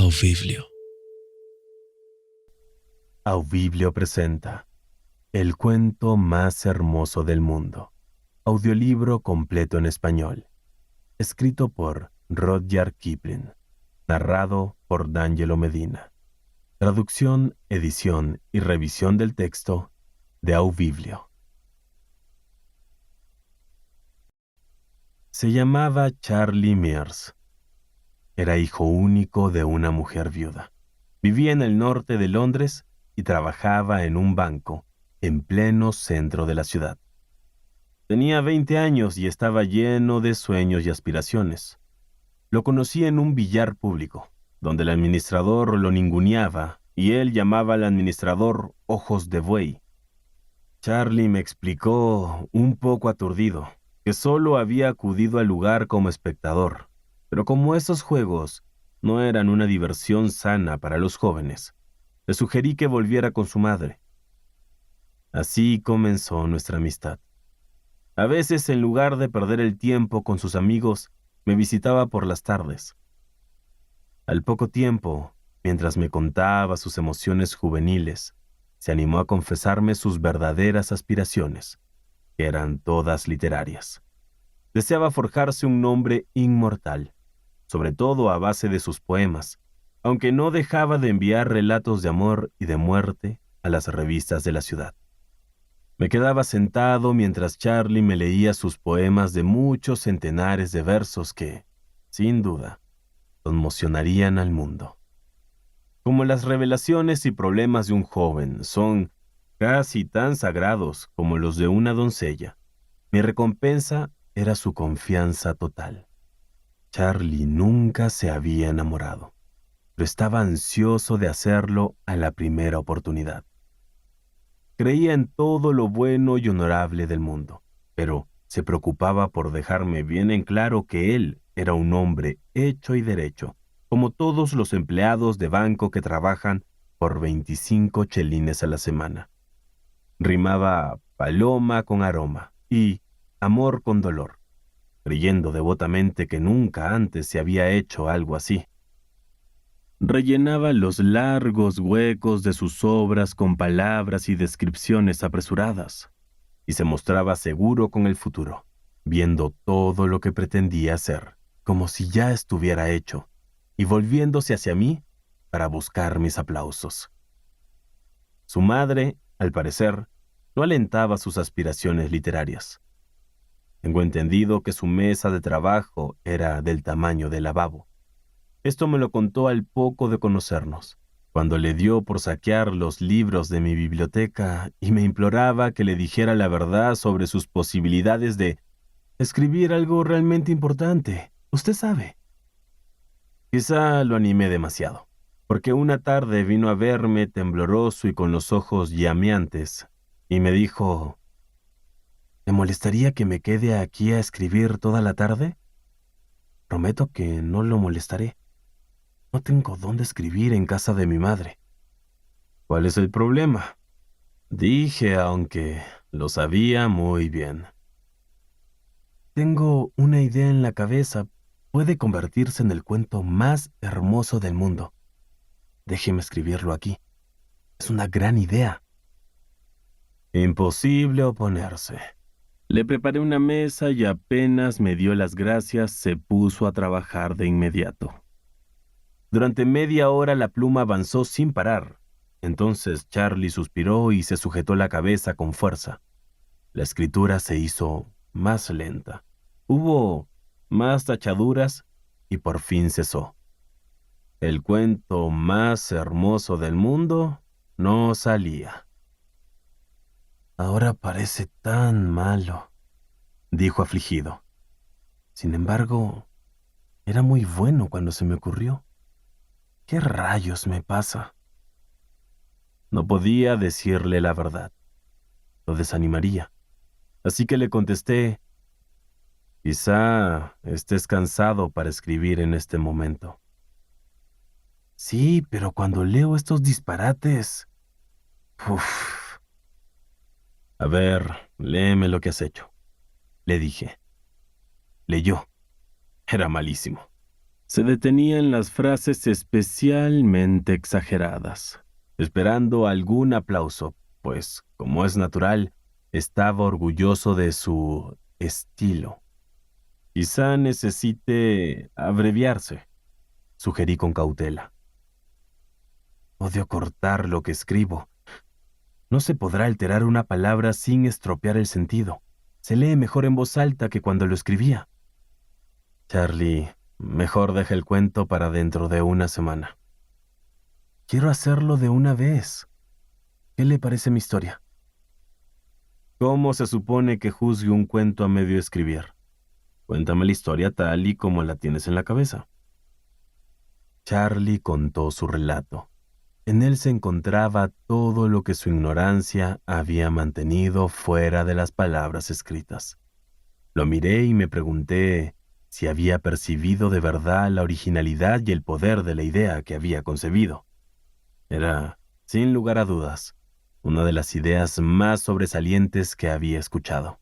Auviblio. Auviblio presenta El cuento más hermoso del mundo. Audiolibro completo en español. Escrito por Rudyard Kipling. Narrado por D'Angelo Medina. Traducción, edición y revisión del texto de Auviblio. Se llamaba Charlie Mears. Era hijo único de una mujer viuda. Vivía en el norte de Londres y trabajaba en un banco en pleno centro de la ciudad. Tenía 20 años y estaba lleno de sueños y aspiraciones. Lo conocí en un billar público, donde el administrador lo ninguneaba y él llamaba al administrador ojos de buey. Charlie me explicó, un poco aturdido, que solo había acudido al lugar como espectador, pero como esos juegos no eran una diversión sana para los jóvenes, le sugerí que volviera con su madre. Así comenzó nuestra amistad. A veces, en lugar de perder el tiempo con sus amigos, me visitaba por las tardes. Al poco tiempo, mientras me contaba sus emociones juveniles, se animó a confesarme sus verdaderas aspiraciones, que eran todas literarias. Deseaba forjarse un nombre inmortal, sobre todo a base de sus poemas, aunque no dejaba de enviar relatos de amor y de muerte a las revistas de la ciudad. Me quedaba sentado mientras Charlie me leía sus poemas de muchos centenares de versos que, sin duda, conmocionarían al mundo. Como las revelaciones y problemas de un joven son casi tan sagrados como los de una doncella, mi recompensa era su confianza total. Charlie nunca se había enamorado, pero estaba ansioso de hacerlo a la primera oportunidad. Creía en todo lo bueno y honorable del mundo, pero se preocupaba por dejarme bien en claro que él era un hombre hecho y derecho, como todos los empleados de banco que trabajan por 25 chelines a la semana. Rimaba paloma con aroma y amor con dolor, creyendo devotamente que nunca antes se había hecho algo así. Rellenaba los largos huecos de sus obras con palabras y descripciones apresuradas, y se mostraba seguro con el futuro, viendo todo lo que pretendía hacer, como si ya estuviera hecho, y volviéndose hacia mí para buscar mis aplausos. Su madre, al parecer, no alentaba sus aspiraciones literarias. Tengo entendido que su mesa de trabajo era del tamaño del lavabo. Esto me lo contó al poco de conocernos, cuando le dio por saquear los libros de mi biblioteca y me imploraba que le dijera la verdad sobre sus posibilidades de escribir algo realmente importante. Usted sabe. Quizá lo animé demasiado, porque una tarde vino a verme tembloroso y con los ojos llameantes, y me dijo, ¿me molestaría que me quede aquí a escribir toda la tarde? Prometo que no lo molestaré. No tengo dónde escribir en casa de mi madre. ¿Cuál es el problema? Dije, aunque lo sabía muy bien. Tengo una idea en la cabeza. Puede convertirse en el cuento más hermoso del mundo. Déjeme escribirlo aquí. Es una gran idea. Imposible oponerse. Le preparé una mesa y apenas me dio las gracias, se puso a trabajar de inmediato. Durante media hora la pluma avanzó sin parar. Entonces Charlie suspiró y se sujetó la cabeza con fuerza. La escritura se hizo más lenta. Hubo más tachaduras y por fin cesó. El cuento más hermoso del mundo no salía. Ahora parece tan malo, dijo afligido. Sin embargo, era muy bueno cuando se me ocurrió. ¿Qué rayos me pasa? No podía decirle la verdad. Lo desanimaría. Así que le contesté, quizá estés cansado para escribir en este momento. Sí, pero cuando leo estos disparates... Uf. A ver, léeme lo que has hecho, le dije. Leyó. Era malísimo. Se detenía en las frases especialmente exageradas, esperando algún aplauso, pues, como es natural, estaba orgulloso de su estilo. Quizá necesite abreviarse, sugerí con cautela. Odio cortar lo que escribo. No se podrá alterar una palabra sin estropear el sentido. Se lee mejor en voz alta que cuando lo escribía. Charlie, mejor deja el cuento para dentro de una semana. Quiero hacerlo de una vez. ¿Qué le parece mi historia? ¿Cómo se supone que juzgue un cuento a medio escribir? Cuéntame la historia tal y como la tienes en la cabeza. Charlie contó su relato. En él se encontraba todo lo que su ignorancia había mantenido fuera de las palabras escritas. Lo miré y me pregunté si había percibido de verdad la originalidad y el poder de la idea que había concebido. Era, sin lugar a dudas, una de las ideas más sobresalientes que había escuchado.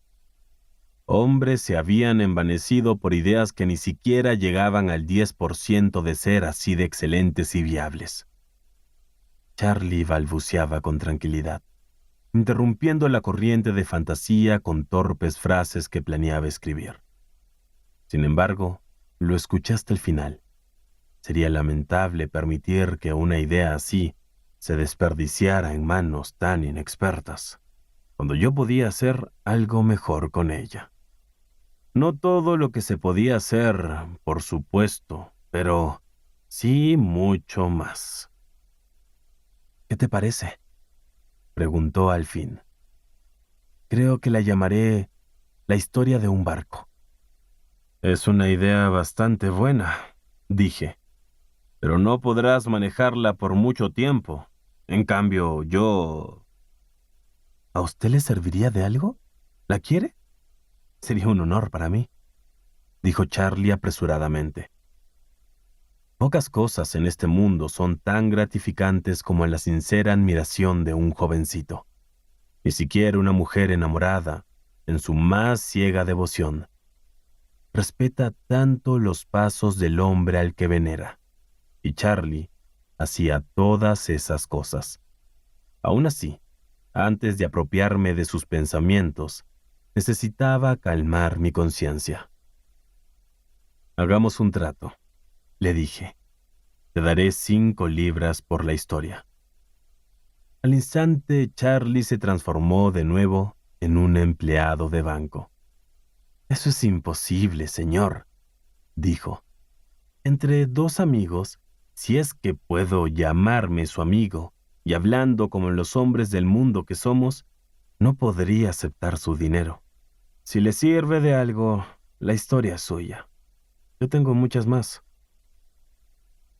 Hombres se habían envanecido por ideas que ni siquiera llegaban al 10% de ser así de excelentes y viables. Charlie balbuceaba con tranquilidad, interrumpiendo la corriente de fantasía con torpes frases que planeaba escribir. Sin embargo, lo escuché hasta el final. Sería lamentable permitir que una idea así se desperdiciara en manos tan inexpertas, cuando yo podía hacer algo mejor con ella. No todo lo que se podía hacer, por supuesto, pero sí mucho más. ¿Qué te parece?, preguntó al fin. Creo que la llamaré La historia de un barco. Es una idea bastante buena, dije, pero no podrás manejarla por mucho tiempo. En cambio, yo... ¿A usted le serviría de algo? ¿La quiere? Sería un honor para mí, dijo Charlie apresuradamente. Pocas cosas en este mundo son tan gratificantes como la sincera admiración de un jovencito. Ni siquiera una mujer enamorada, en su más ciega devoción, respeta tanto los pasos del hombre al que venera. Y Charlie hacía todas esas cosas. Aún así, antes de apropiarme de sus pensamientos, necesitaba calmar mi conciencia. Hagamos un trato, le dije. Te daré 5 libras por la historia. Al instante, Charlie se transformó de nuevo en un empleado de banco. Eso es imposible, señor, dijo. Entre dos amigos, si es que puedo llamarme su amigo, y hablando como los hombres del mundo que somos, no podría aceptar su dinero. Si le sirve de algo, la historia es suya. Yo tengo muchas más.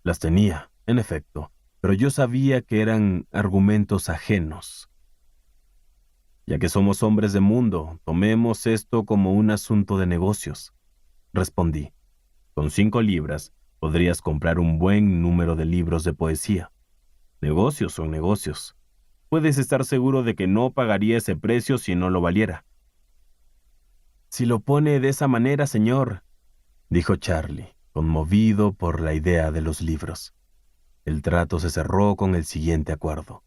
Las tenía, en efecto, pero yo sabía que eran argumentos ajenos. Ya que somos hombres de mundo, tomemos esto como un asunto de negocios, respondí. Con 5 libras podrías comprar un buen número de libros de poesía. Negocios son negocios. Puedes estar seguro de que no pagaría ese precio si no lo valiera. Si lo pone de esa manera, señor, dijo Charlie, conmovido por la idea de los libros. El trato se cerró con el siguiente acuerdo.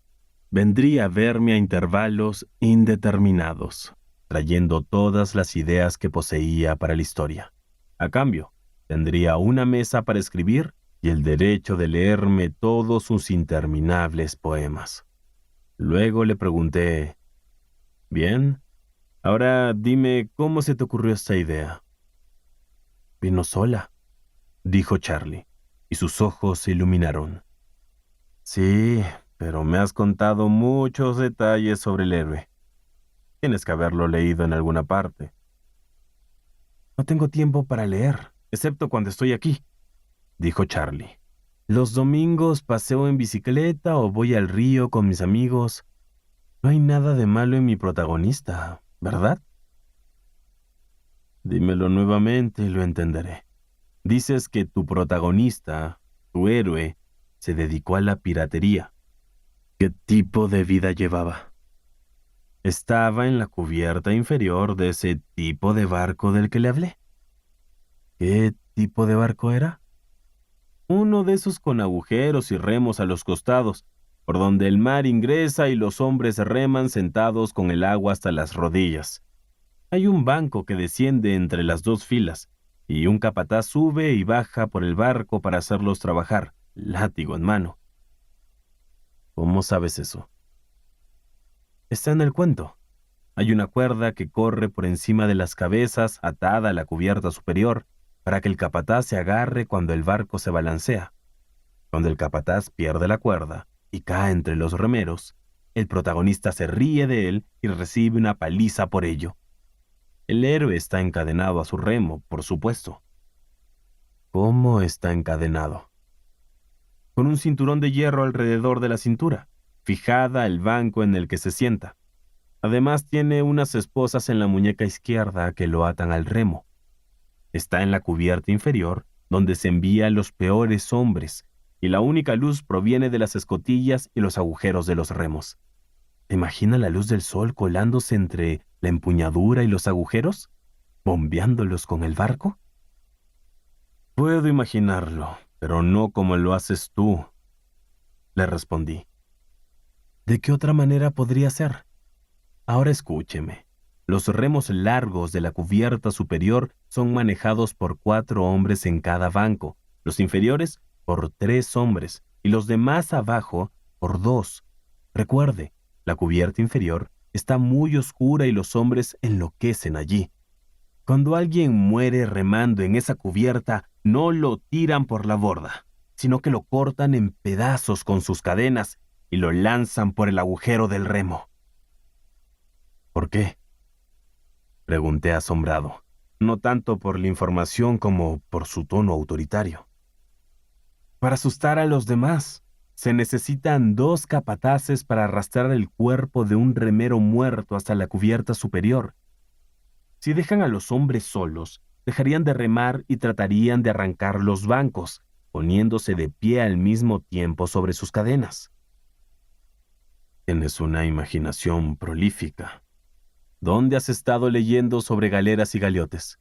Vendría a verme a intervalos indeterminados, trayendo todas las ideas que poseía para la historia. A cambio, tendría una mesa para escribir y el derecho de leerme todos sus interminables poemas. Luego le pregunté, «Bien, ahora dime cómo se te ocurrió esta idea». «Vino sola», dijo Charlie, y sus ojos se iluminaron. «Sí, pero me has contado muchos detalles sobre el héroe. Tienes que haberlo leído en alguna parte». «No tengo tiempo para leer, excepto cuando estoy aquí», dijo Charlie. «Los domingos paseo en bicicleta o voy al río con mis amigos. No hay nada de malo en mi protagonista, ¿verdad?» «Dímelo nuevamente y lo entenderé. Dices que tu protagonista, tu héroe, se dedicó a la piratería. ¿Qué tipo de vida llevaba?» «Estaba en la cubierta inferior de ese tipo de barco del que le hablé». «¿Qué tipo de barco era?» Uno de esos con agujeros y remos a los costados, por donde el mar ingresa y los hombres reman sentados con el agua hasta las rodillas. Hay un banco que desciende entre las dos filas, y un capataz sube y baja por el barco para hacerlos trabajar, látigo en mano. ¿Cómo sabes eso? Está en el cuento. Hay una cuerda que corre por encima de las cabezas, atada a la cubierta superior, para que el capataz se agarre cuando el barco se balancea. Cuando el capataz pierde la cuerda y cae entre los remeros, el protagonista se ríe de él y recibe una paliza por ello. El héroe está encadenado a su remo, por supuesto. ¿Cómo está encadenado? Con un cinturón de hierro alrededor de la cintura, fijada al banco en el que se sienta. Además tiene unas esposas en la muñeca izquierda que lo atan al remo. Está en la cubierta inferior, donde se envía a los peores hombres, y la única luz proviene de las escotillas y los agujeros de los remos. ¿Te imaginas la luz del sol colándose entre la empuñadura y los agujeros, bombeándolos con el barco? Puedo imaginarlo, pero no como lo haces tú, le respondí. ¿De qué otra manera podría ser? Ahora escúcheme. Los remos largos de la cubierta superior son manejados por 4 hombres en cada banco, los inferiores por 3 hombres y los de más abajo por 2. Recuerde, la cubierta inferior está muy oscura y los hombres enloquecen allí. Cuando alguien muere remando en esa cubierta, no lo tiran por la borda, sino que lo cortan en pedazos con sus cadenas y lo lanzan por el agujero del remo. ¿Por qué? Pregunté asombrado, no tanto por la información como por su tono autoritario. Para asustar a los demás, se necesitan 2 capataces para arrastrar el cuerpo de un remero muerto hasta la cubierta superior. Si dejan a los hombres solos, dejarían de remar y tratarían de arrancar los bancos, poniéndose de pie al mismo tiempo sobre sus cadenas. Tienes una imaginación prolífica. ¿Dónde has estado leyendo sobre galeras y galeotes?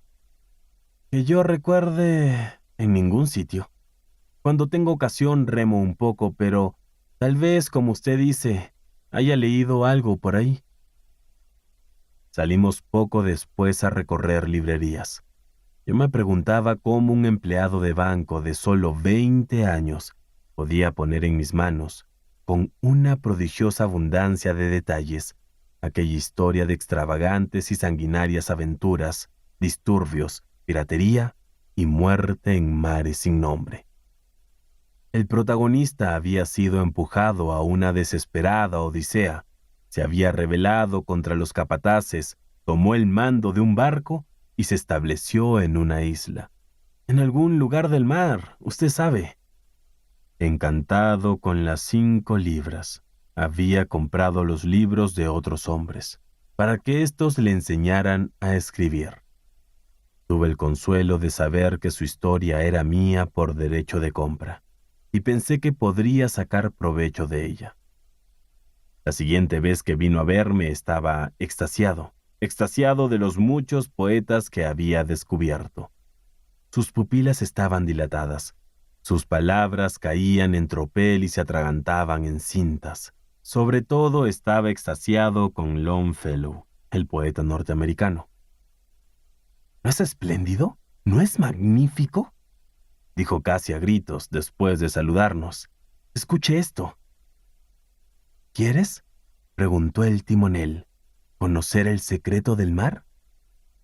Que yo recuerde, en ningún sitio. Cuando tengo ocasión remo un poco, pero tal vez, como usted dice, haya leído algo por ahí. Salimos poco después a recorrer librerías. Yo me preguntaba cómo un empleado de banco de solo 20 años podía poner en mis manos, con una prodigiosa abundancia de detalles, aquella historia de extravagantes y sanguinarias aventuras, disturbios, piratería y muerte en mares sin nombre. El protagonista había sido empujado a una desesperada odisea, se había rebelado contra los capataces, tomó el mando de un barco y se estableció en una isla. En algún lugar del mar, usted sabe. Encantado con las 5 libras, había comprado los libros de otros hombres, para que éstos le enseñaran a escribir. Tuve el consuelo de saber que su historia era mía por derecho de compra, y pensé que podría sacar provecho de ella. La siguiente vez que vino a verme estaba extasiado de los muchos poetas que había descubierto. Sus pupilas estaban dilatadas, sus palabras caían en tropel y se atragantaban en cintas. Sobre todo estaba extasiado con Longfellow, el poeta norteamericano. ¿No es espléndido? ¿No es magnífico?, dijo casi a gritos después de saludarnos. Escuche esto. ¿Quieres?, preguntó el timonel, ¿conocer el secreto del mar?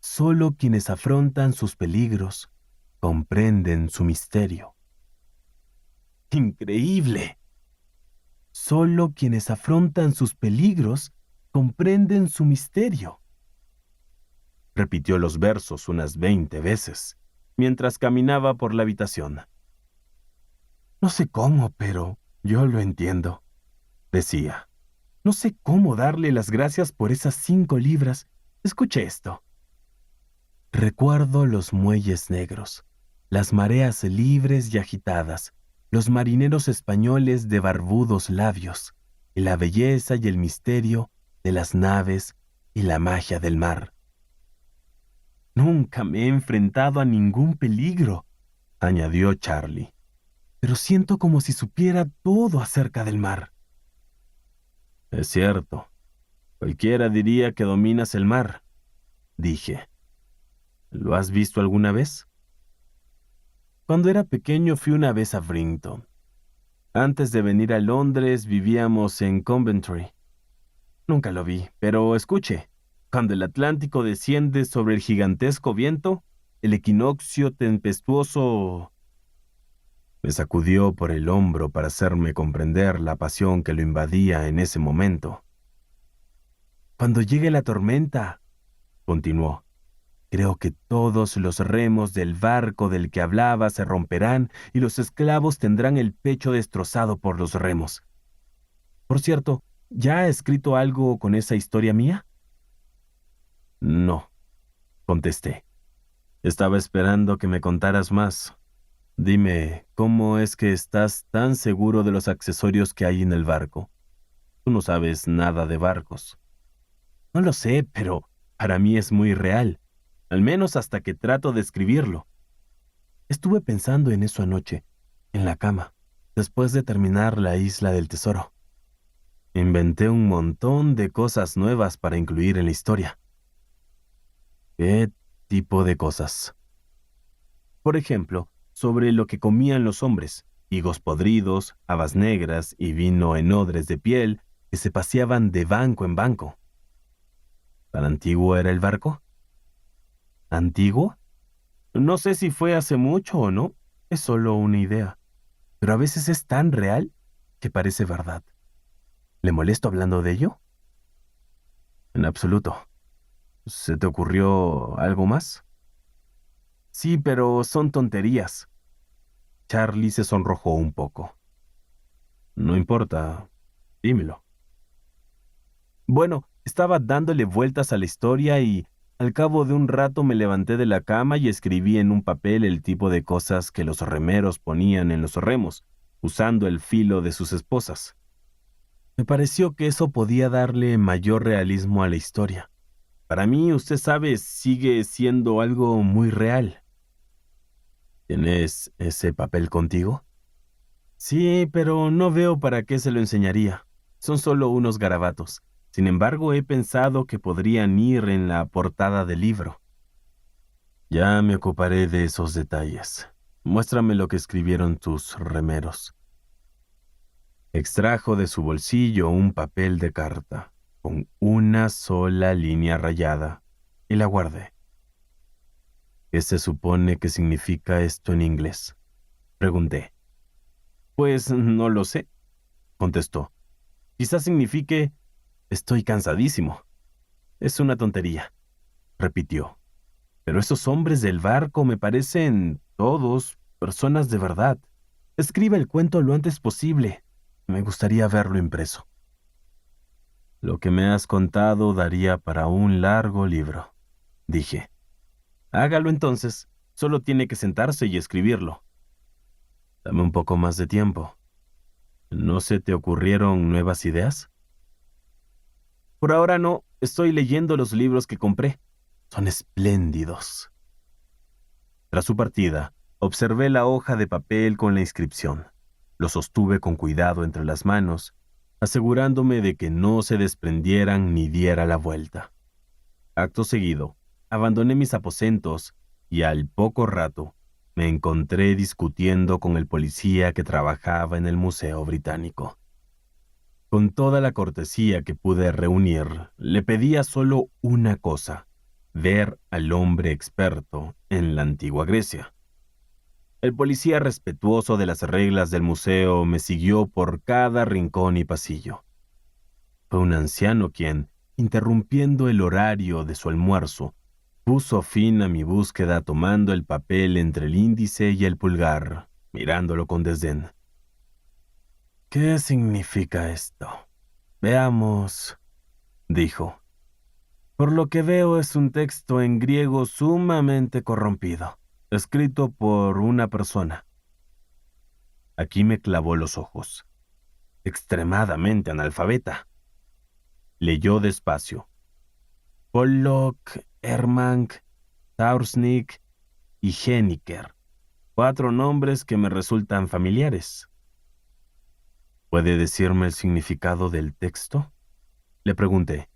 Solo quienes afrontan sus peligros comprenden su misterio. ¡Increíble! Solo quienes afrontan sus peligros comprenden su misterio. Repitió los versos unas 20 veces, mientras caminaba por la habitación. No sé cómo, pero yo lo entiendo, decía. No sé cómo darle las gracias por esas 5 libras. Escuche esto. Recuerdo los muelles negros, las mareas libres y agitadas, los marineros españoles de barbudos labios, y la belleza y el misterio de las naves y la magia del mar. Nunca me he enfrentado a ningún peligro, añadió Charlie. pero siento como si supiera todo acerca del mar. Es cierto. Cualquiera diría que dominas el mar, dije. ¿Lo has visto alguna vez? Cuando era pequeño fui una vez a Brinton. Antes de venir a Londres vivíamos en Coventry. Nunca lo vi, pero escuche, cuando el Atlántico desciende sobre el gigantesco viento, el equinoccio tempestuoso me sacudió por el hombro para hacerme comprender la pasión que lo invadía en ese momento. Cuando llegue la tormenta, continuó, creo que todos los remos del barco del que hablaba se romperán y los esclavos tendrán el pecho destrozado por los remos. Por cierto, ¿ya ha escrito algo con esa historia mía? No, contesté. Estaba esperando que me contaras más. Dime, ¿cómo es que estás tan seguro de los accesorios que hay en el barco? Tú no sabes nada de barcos. No lo sé, pero para mí es muy real, al menos hasta que trato de escribirlo. Estuve pensando en eso anoche, en la cama, después de terminar La Isla del Tesoro. Inventé un montón de cosas nuevas para incluir en la historia. ¿Qué tipo de cosas? Por ejemplo, sobre lo que comían los hombres, higos podridos, habas negras y vino en odres de piel que se paseaban de banco en banco. ¿Tan antiguo era el barco? ¿Antiguo? No sé si fue hace mucho o no, es solo una idea, pero a veces es tan real que parece verdad. ¿Le molesto hablando de ello? En absoluto. ¿Se te ocurrió algo más? Sí, pero son tonterías. Charlie se sonrojó un poco. No importa, dímelo. Bueno, estaba dándole vueltas a la historia y al cabo de un rato me levanté de la cama y escribí en un papel el tipo de cosas que los remeros ponían en los remos, usando el filo de sus esposas. Me pareció que eso podía darle mayor realismo a la historia. Para mí, usted sabe, sigue siendo algo muy real. ¿Tienes ese papel contigo? Sí, pero no veo para qué se lo enseñaría. Son solo unos garabatos. Sin embargo, he pensado que podrían ir en la portada del libro. Ya me ocuparé de esos detalles. Muéstrame lo que escribieron tus remeros. Extrajo de su bolsillo un papel de carta, con una sola línea rayada, y la guardé. ¿Qué se supone que significa esto en inglés? Pregunté. Pues no lo sé, contestó. Quizás signifique estoy cansadísimo. Es una tontería, repitió. Pero esos hombres del barco me parecen todos personas de verdad. Escriba el cuento lo antes posible. Me gustaría verlo impreso. Lo que me has contado daría para un largo libro, dije. Hágalo entonces. Solo tiene que sentarse y escribirlo. Dame un poco más de tiempo. ¿No se te ocurrieron nuevas ideas? Por ahora no. Estoy leyendo los libros que compré. Son espléndidos. Tras su partida, observé la hoja de papel con la inscripción. Lo sostuve con cuidado entre las manos, asegurándome de que no se desprendieran ni diera la vuelta. Acto seguido, abandoné mis aposentos y al poco rato me encontré discutiendo con el policía que trabajaba en el Museo Británico. Con toda la cortesía que pude reunir, le pedía solo una cosa: ver al hombre experto en la antigua Grecia. El policía respetuoso de las reglas del museo me siguió por cada rincón y pasillo. Fue un anciano quien, interrumpiendo el horario de su almuerzo, puso fin a mi búsqueda tomando el papel entre el índice y el pulgar, mirándolo con desdén. ¿Qué significa esto? Veamos, dijo. Por lo que veo es un texto en griego sumamente corrompido, escrito por una persona. Aquí me clavó los ojos. Extremadamente analfabeta. Leyó despacio. Pollock, Ermank, Taursnik y Henniker. 4 nombres que me resultan familiares. ¿Puede decirme el significado del texto?, le pregunté.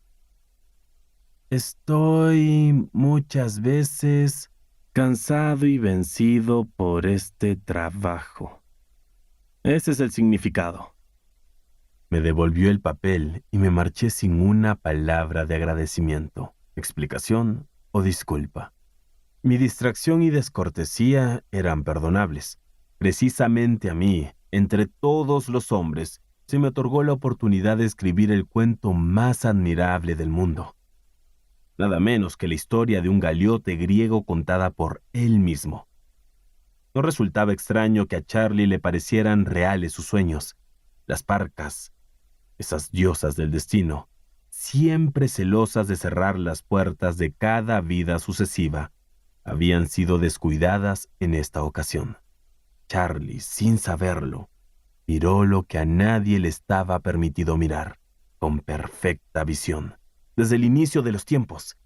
Estoy muchas veces cansado y vencido por este trabajo. Ese es el significado. Me devolvió el papel y me marché sin una palabra de agradecimiento, explicación o disculpa. Mi distracción y descortesía eran perdonables. Precisamente a mí, entre todos los hombres, se me otorgó la oportunidad de escribir el cuento más admirable del mundo. Nada menos que la historia de un galeote griego contada por él mismo. No resultaba extraño que a Charlie le parecieran reales sus sueños. Las parcas, esas diosas del destino, siempre celosas de cerrar las puertas de cada vida sucesiva, habían sido descuidadas en esta ocasión. Charlie, sin saberlo, miró lo que a nadie le estaba permitido mirar, con perfecta visión, desde el inicio de los tiempos.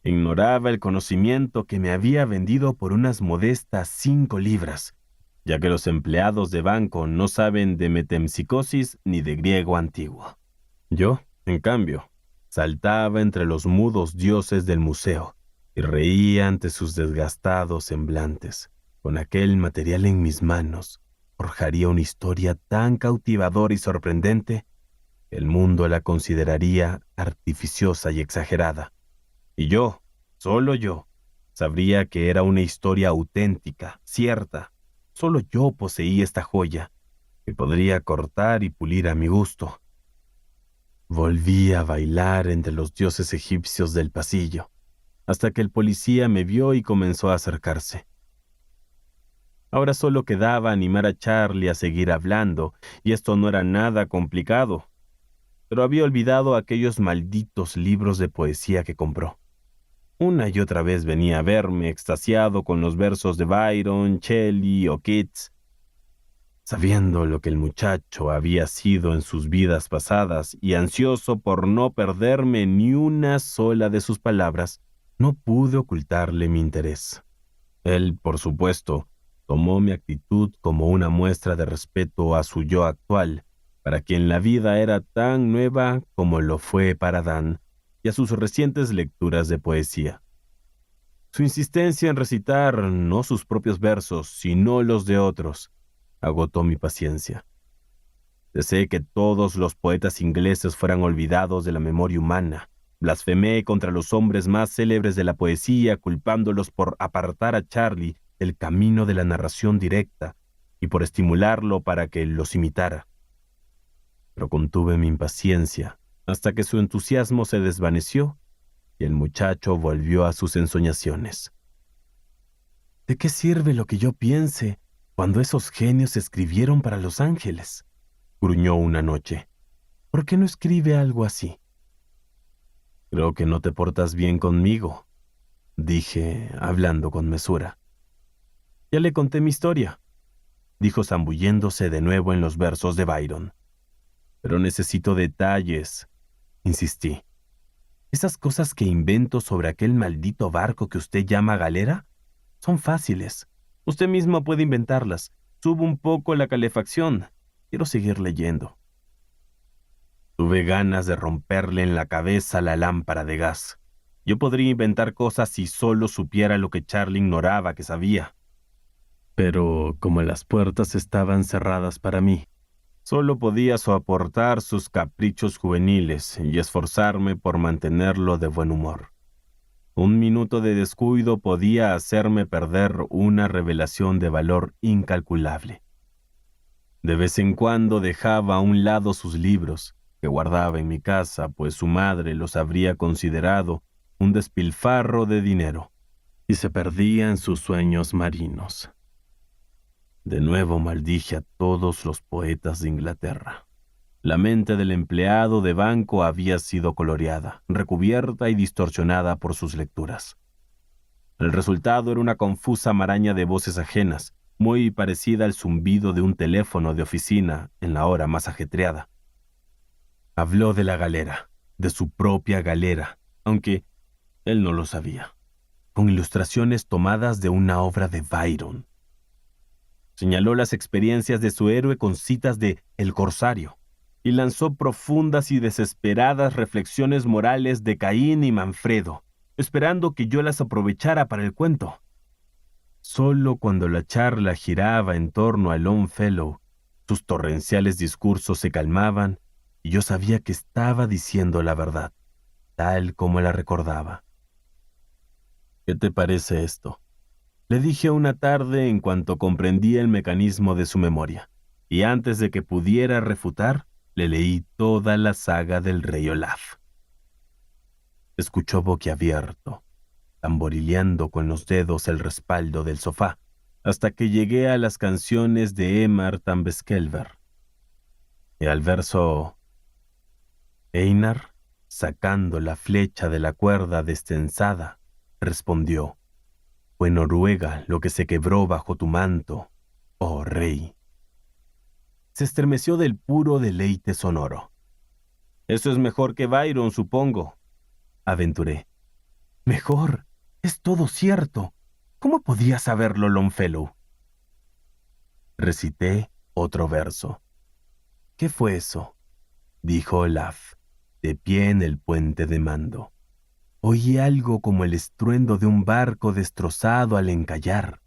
Ignoraba el conocimiento que me había vendido por unas modestas 5 libras, ya que los empleados de banco no saben de metempsicosis ni de griego antiguo. Yo, en cambio, saltaba entre los mudos dioses del museo y reía ante sus desgastados semblantes. Con aquel material en mis manos, forjaría una historia tan cautivadora y sorprendente que el mundo la consideraría artificiosa y exagerada. Y yo, solo yo, sabría que era una historia auténtica, cierta. Solo yo poseía esta joya, que podría cortar y pulir a mi gusto. Volví a bailar entre los dioses egipcios del pasillo, hasta que el policía me vio y comenzó a acercarse. Ahora solo quedaba animar a Charlie a seguir hablando, y esto no era nada complicado. Pero había olvidado aquellos malditos libros de poesía que compró. Una y otra vez venía a verme extasiado con los versos de Byron, Shelley o Keats. Sabiendo lo que el muchacho había sido en sus vidas pasadas y ansioso por no perderme ni una sola de sus palabras, no pude ocultarle mi interés. Él, por supuesto, tomó mi actitud como una muestra de respeto a su yo actual, para quien la vida era tan nueva como lo fue para Dan, y a sus recientes lecturas de poesía. Su insistencia en recitar no sus propios versos, sino los de otros, agotó mi paciencia. Deseé que todos los poetas ingleses fueran olvidados de la memoria humana. Blasfemé contra los hombres más célebres de la poesía, culpándolos por apartar a Charlie del camino de la narración directa y por estimularlo para que los imitara. Pero contuve mi impaciencia hasta que su entusiasmo se desvaneció y el muchacho volvió a sus ensoñaciones. ¿De qué sirve lo que yo piense cuando esos genios escribieron para los ángeles?, gruñó una noche. ¿Por qué no escribe algo así? Creo que no te portas bien conmigo, dije, hablando con mesura. Ya le conté mi historia, dijo zambulléndose de nuevo en los versos de Byron. Pero necesito detalles, insistí. Esas cosas que invento sobre aquel maldito barco que usted llama galera son fáciles. Usted mismo puede inventarlas. Subo un poco la calefacción. Quiero seguir leyendo. Tuve ganas de romperle en la cabeza la lámpara de gas. Yo podría inventar cosas si solo supiera lo que Charlie ignoraba que sabía. Pero como las puertas estaban cerradas para mí, solo podía soportar sus caprichos juveniles y esforzarme por mantenerlo de buen humor. Un minuto de descuido podía hacerme perder una revelación de valor incalculable. De vez en cuando dejaba a un lado sus libros, que guardaba en mi casa, pues su madre los habría considerado un despilfarro de dinero, y se perdía en sus sueños marinos. De nuevo maldije a todos los poetas de Inglaterra. La mente del empleado de banco había sido coloreada, recubierta y distorsionada por sus lecturas. El resultado era una confusa maraña de voces ajenas, muy parecida al zumbido de un teléfono de oficina en la hora más ajetreada. Habló de la galera, de su propia galera, aunque él no lo sabía, con ilustraciones tomadas de una obra de Byron. Señaló las experiencias de su héroe con citas de El Corsario y lanzó profundas y desesperadas reflexiones morales de Caín y Manfredo, esperando que yo las aprovechara para el cuento. Solo cuando la charla giraba en torno a Longfellow, sus torrenciales discursos se calmaban y yo sabía que estaba diciendo la verdad, tal como la recordaba. ¿Qué te parece esto?, le dije una tarde en cuanto comprendí el mecanismo de su memoria, y antes de que pudiera refutar, le leí toda la saga del rey Olaf. Escuchó boquiabierto, tamborileando con los dedos el respaldo del sofá, hasta que llegué a las canciones de Emmar Tambeskelver. Y al verso Einar, sacando la flecha de la cuerda destensada, respondió: «Fue Noruega lo que se quebró bajo tu manto, oh rey». Se estremeció del puro deleite sonoro. «Eso es mejor que Byron, supongo», aventuré. «Mejor, es todo cierto. ¿Cómo podía saberlo Longfellow?». Recité otro verso. «¿Qué fue eso?», dijo Olaf, de pie en el puente de mando. Oí algo como el estruendo de un barco destrozado al encallar.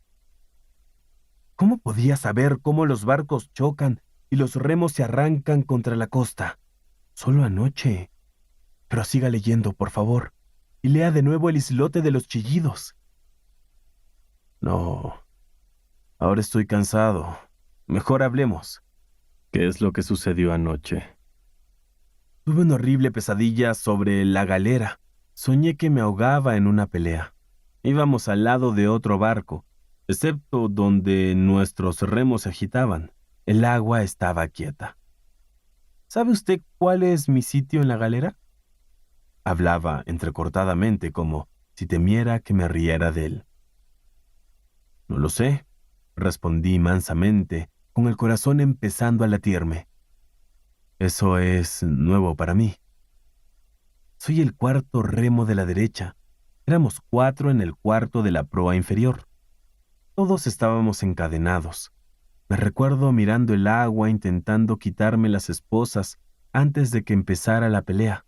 ¿Cómo podía saber cómo los barcos chocan y los remos se arrancan contra la costa? Solo anoche. Pero siga leyendo, por favor, y lea de nuevo el islote de los chillidos. No, ahora estoy cansado. Mejor hablemos. ¿Qué es lo que sucedió anoche? Tuve una horrible pesadilla sobre la galera. Soñé que me ahogaba en una pelea. Íbamos al lado de otro barco, excepto donde nuestros remos se agitaban. El agua estaba quieta. ¿Sabe usted cuál es mi sitio en la galera?, hablaba entrecortadamente, como si temiera que me riera de él. No lo sé, respondí mansamente, con el corazón empezando a latirme. Eso es nuevo para mí. Soy el cuarto remo de la derecha. Éramos 4 en el cuarto de la proa inferior. Todos estábamos encadenados. Me recuerdo mirando el agua intentando quitarme las esposas antes de que empezara la pelea.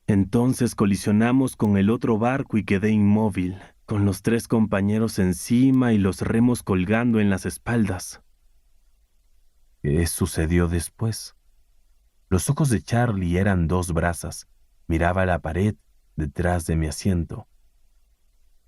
Entonces colisionamos con el otro barco y quedé inmóvil, con los 3 compañeros encima y los remos colgando en las espaldas. ¿Qué sucedió después? Los ojos de Charlie eran 2 brasas. Miraba la pared detrás de mi asiento.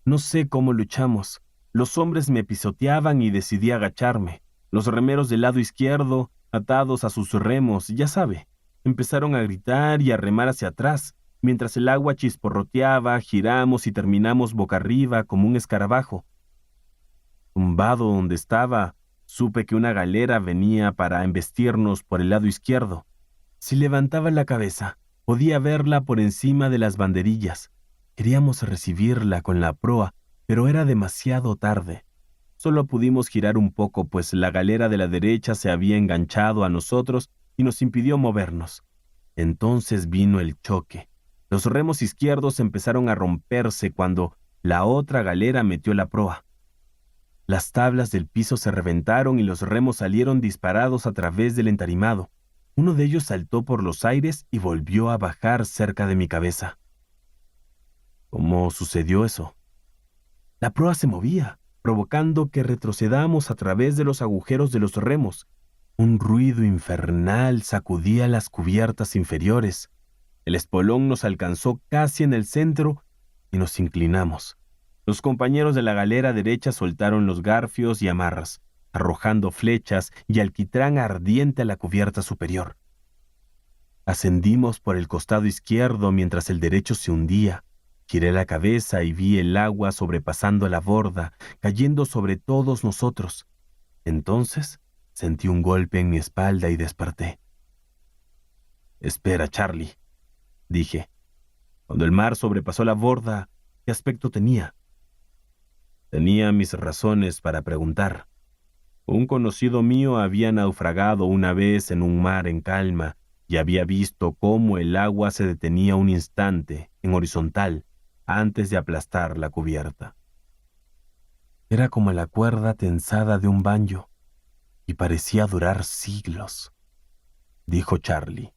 No sé cómo luchamos. Los hombres me pisoteaban y decidí agacharme. Los remeros del lado izquierdo, atados a sus remos, ya sabe, empezaron a gritar y a remar hacia atrás. Mientras el agua chisporroteaba, giramos y terminamos boca arriba como un escarabajo. Tumbado donde estaba, supe que una galera venía para embestirnos por el lado izquierdo. Si levantaba la cabeza, podía verla por encima de las banderillas. Queríamos recibirla con la proa, pero era demasiado tarde. Solo pudimos girar un poco, pues la galera de la derecha se había enganchado a nosotros y nos impidió movernos. Entonces vino el choque. Los remos izquierdos empezaron a romperse cuando la otra galera metió la proa. Las tablas del piso se reventaron y los remos salieron disparados a través del entarimado. Uno de ellos saltó por los aires y volvió a bajar cerca de mi cabeza. ¿Cómo sucedió eso? La proa se movía, provocando que retrocedamos a través de los agujeros de los remos. Un ruido infernal sacudía las cubiertas inferiores. El espolón nos alcanzó casi en el centro y nos inclinamos. Los compañeros de la galera derecha soltaron los garfios y amarras, arrojando flechas y alquitrán ardiente a la cubierta superior. Ascendimos por el costado izquierdo mientras el derecho se hundía. Giré la cabeza y vi el agua sobrepasando la borda, cayendo sobre todos nosotros. Entonces sentí un golpe en mi espalda y desperté. «Espera, Charlie», dije. Cuando el mar sobrepasó la borda, ¿qué aspecto tenía? Tenía mis razones para preguntar. Un conocido mío había naufragado una vez en un mar en calma y había visto cómo el agua se detenía un instante, en horizontal, antes de aplastar la cubierta. Era como la cuerda tensada de un banjo. y parecía durar siglos, dijo Charlie.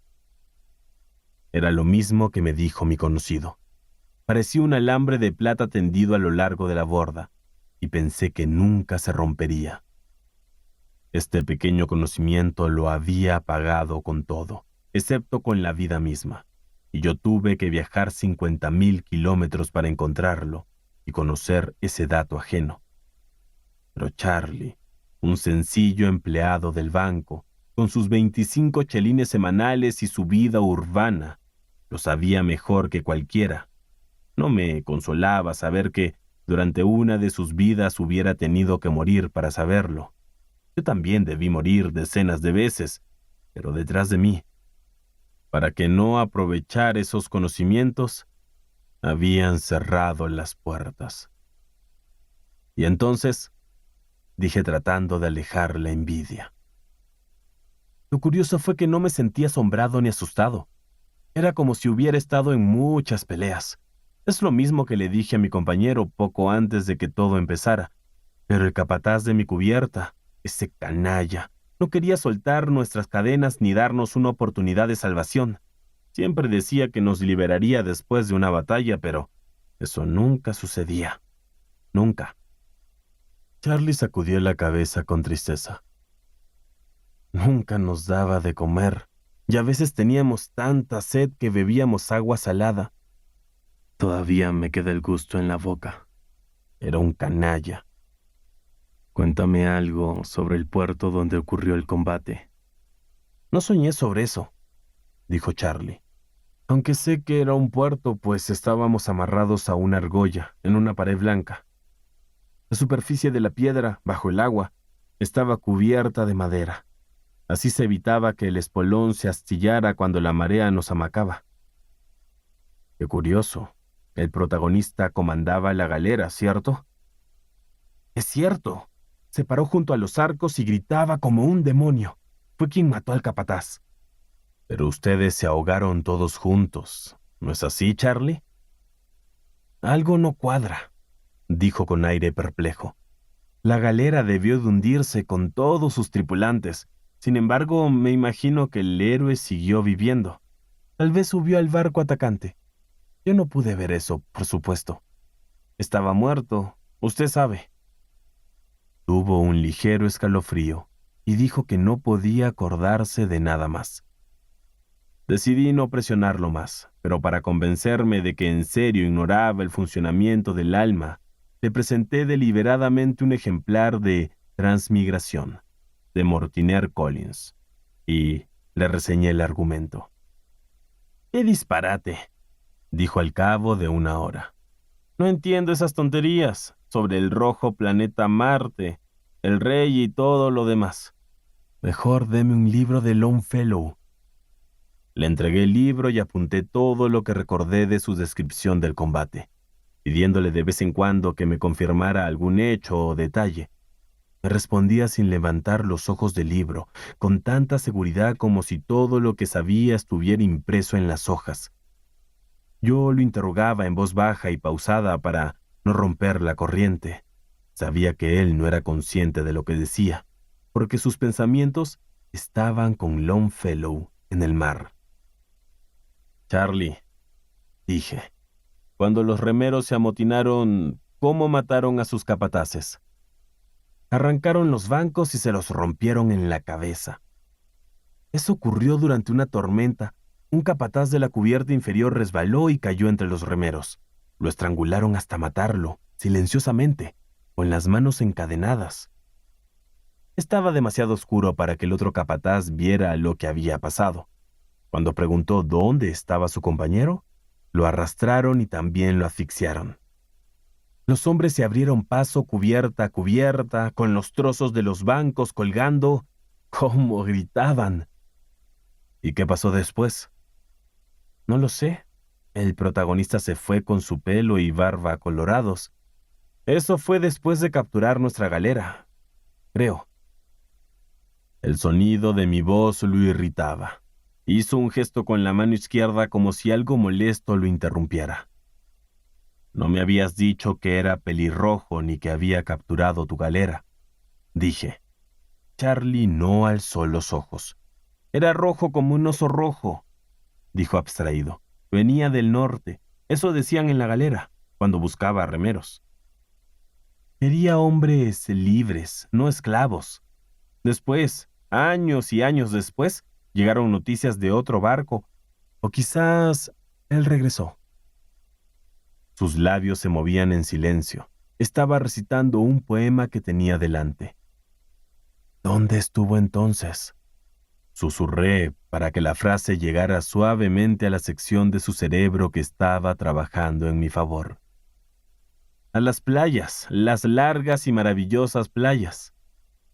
Era lo mismo que me dijo mi conocido. Parecía un alambre de plata tendido a lo largo de la borda, y pensé que nunca se rompería. Este pequeño conocimiento lo había apagado con todo, excepto con la vida misma, y yo tuve que viajar 50.000 kilómetros para encontrarlo y conocer ese dato ajeno. Pero Charlie, un sencillo empleado del banco, con sus 25 chelines semanales y su vida urbana, lo sabía mejor que cualquiera. No me consolaba saber que durante una de sus vidas hubiera tenido que morir para saberlo. Yo también debí morir decenas de veces, pero detrás de mí, para que no aprovechar esos conocimientos, habían cerrado las puertas. Y entonces, dije tratando de alejar la envidia. Lo curioso fue que no me sentí asombrado ni asustado. Era como si hubiera estado en muchas peleas. Es lo mismo que le dije a mi compañero poco antes de que todo empezara. Pero el capataz de mi cubierta, ese canalla, no quería soltar nuestras cadenas ni darnos una oportunidad de salvación. Siempre decía que nos liberaría después de una batalla, pero eso nunca sucedía. Nunca. Charlie sacudió la cabeza con tristeza. Nunca nos daba de comer, y a veces teníamos tanta sed que bebíamos agua salada. Todavía me queda el gusto en la boca. Era un canalla. Cuéntame algo sobre el puerto donde ocurrió el combate. No soñé sobre eso, dijo Charlie. Aunque sé que era un puerto, pues estábamos amarrados a una argolla en una pared blanca. La superficie de la piedra, bajo el agua, estaba cubierta de madera. Así se evitaba que el espolón se astillara cuando la marea nos amacaba. Qué curioso. El protagonista comandaba la galera, ¿cierto? Es cierto. Se paró junto a los arcos y gritaba como un demonio. Fue quien mató al capataz. Pero ustedes se ahogaron todos juntos, ¿no es así, Charlie? Algo no cuadra, dijo con aire perplejo. La galera debió de hundirse con todos sus tripulantes. Sin embargo, me imagino que el héroe siguió viviendo. Tal vez subió al barco atacante. Yo no pude ver eso, por supuesto. Estaba muerto, usted sabe. Tuvo un ligero escalofrío y dijo que no podía acordarse de nada más. Decidí no presionarlo más, pero para convencerme de que en serio ignoraba el funcionamiento del alma, le presenté deliberadamente un ejemplar de Transmigración, de Mortimer Collins, y le reseñé el argumento. ¡Qué disparate!, dijo al cabo de una hora. No entiendo esas tonterías sobre el rojo planeta Marte, el rey y todo lo demás. Mejor deme un libro de Longfellow. Le entregué el libro y apunté todo lo que recordé de su descripción del combate, pidiéndole de vez en cuando que me confirmara algún hecho o detalle. Me respondía sin levantar los ojos del libro, con tanta seguridad como si todo lo que sabía estuviera impreso en las hojas. Yo lo interrogaba en voz baja y pausada para no romper la corriente. Sabía que él no era consciente de lo que decía, porque sus pensamientos estaban con Longfellow en el mar. Charlie, dije, cuando los remeros se amotinaron, ¿cómo mataron a sus capataces? Arrancaron los bancos y se los rompieron en la cabeza. Eso ocurrió durante una tormenta. Un capataz de la cubierta inferior resbaló y cayó entre los remeros. Lo estrangularon hasta matarlo, silenciosamente, con las manos encadenadas. Estaba demasiado oscuro para que el otro capataz viera lo que había pasado. Cuando preguntó dónde estaba su compañero, lo arrastraron y también lo asfixiaron. Los hombres se abrieron paso cubierta a cubierta, con los trozos de los bancos colgando. ¡Cómo gritaban! ¿Y qué pasó después? No lo sé. El protagonista se fue con su pelo y barba colorados. Eso fue después de capturar nuestra galera, creo. El sonido de mi voz lo irritaba. Hizo un gesto con la mano izquierda como si algo molesto lo interrumpiera. No me habías dicho que era pelirrojo ni que había capturado tu galera, dije. Charlie no alzó los ojos. «Era rojo como un oso rojo», dijo abstraído. «Venía del norte. Eso decían en la galera, cuando buscaba remeros. Quería hombres libres, no esclavos. Después, años y años después, llegaron noticias de otro barco, o quizás él regresó». Sus labios se movían en silencio. Estaba recitando un poema que tenía delante. «¿Dónde estuvo entonces?», susurré para que la frase llegara suavemente a la sección de su cerebro que estaba trabajando en mi favor. «A las playas, las largas y maravillosas playas»,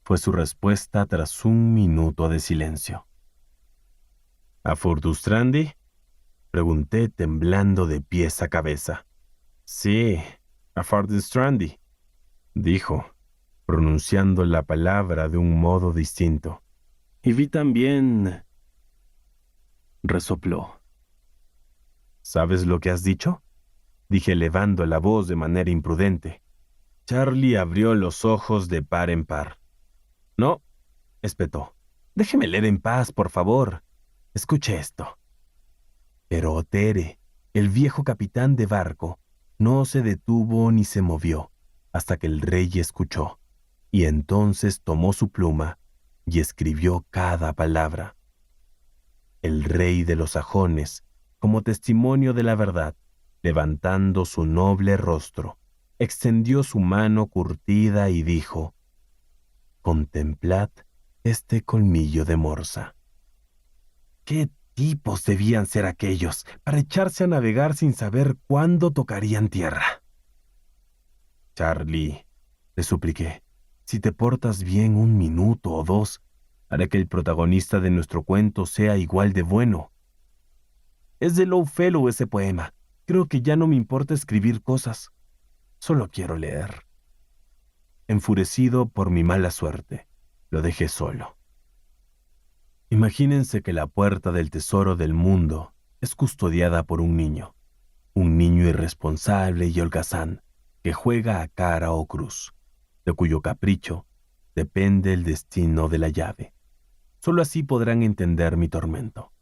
fue su respuesta tras un minuto de silencio. «¿A Furdurstrandi?», pregunté temblando de pies a cabeza. «Sí, a Furdurstrandi», dijo, pronunciando la palabra de un modo distinto. «Y vi también...» resopló. «¿Sabes lo que has dicho?», dije elevando la voz de manera imprudente. Charlie abrió los ojos de par en par. «No», espetó. «Déjeme leer en paz, por favor. Escuche esto». Pero Otere, el viejo capitán de barco, no se detuvo ni se movió hasta que el rey escuchó, y entonces tomó su pluma y escribió cada palabra. El rey de los sajones, como testimonio de la verdad, levantando su noble rostro, extendió su mano curtida y dijo: «Contemplad este colmillo de morsa». ¿Qué tipos debían ser aquellos para echarse a navegar sin saber cuándo tocarían tierra? «Charlie», le supliqué, «si te portas bien un minuto o dos, haré que el protagonista de nuestro cuento sea igual de bueno». «Es de Longfellow ese poema. Creo que ya no me importa escribir cosas. Solo quiero leer». Enfurecido por mi mala suerte, lo dejé solo. Imagínense que la puerta del tesoro del mundo es custodiada por un niño irresponsable y holgazán, que juega a cara o cruz, de cuyo capricho depende el destino de la llave. Solo así podrán entender mi tormento.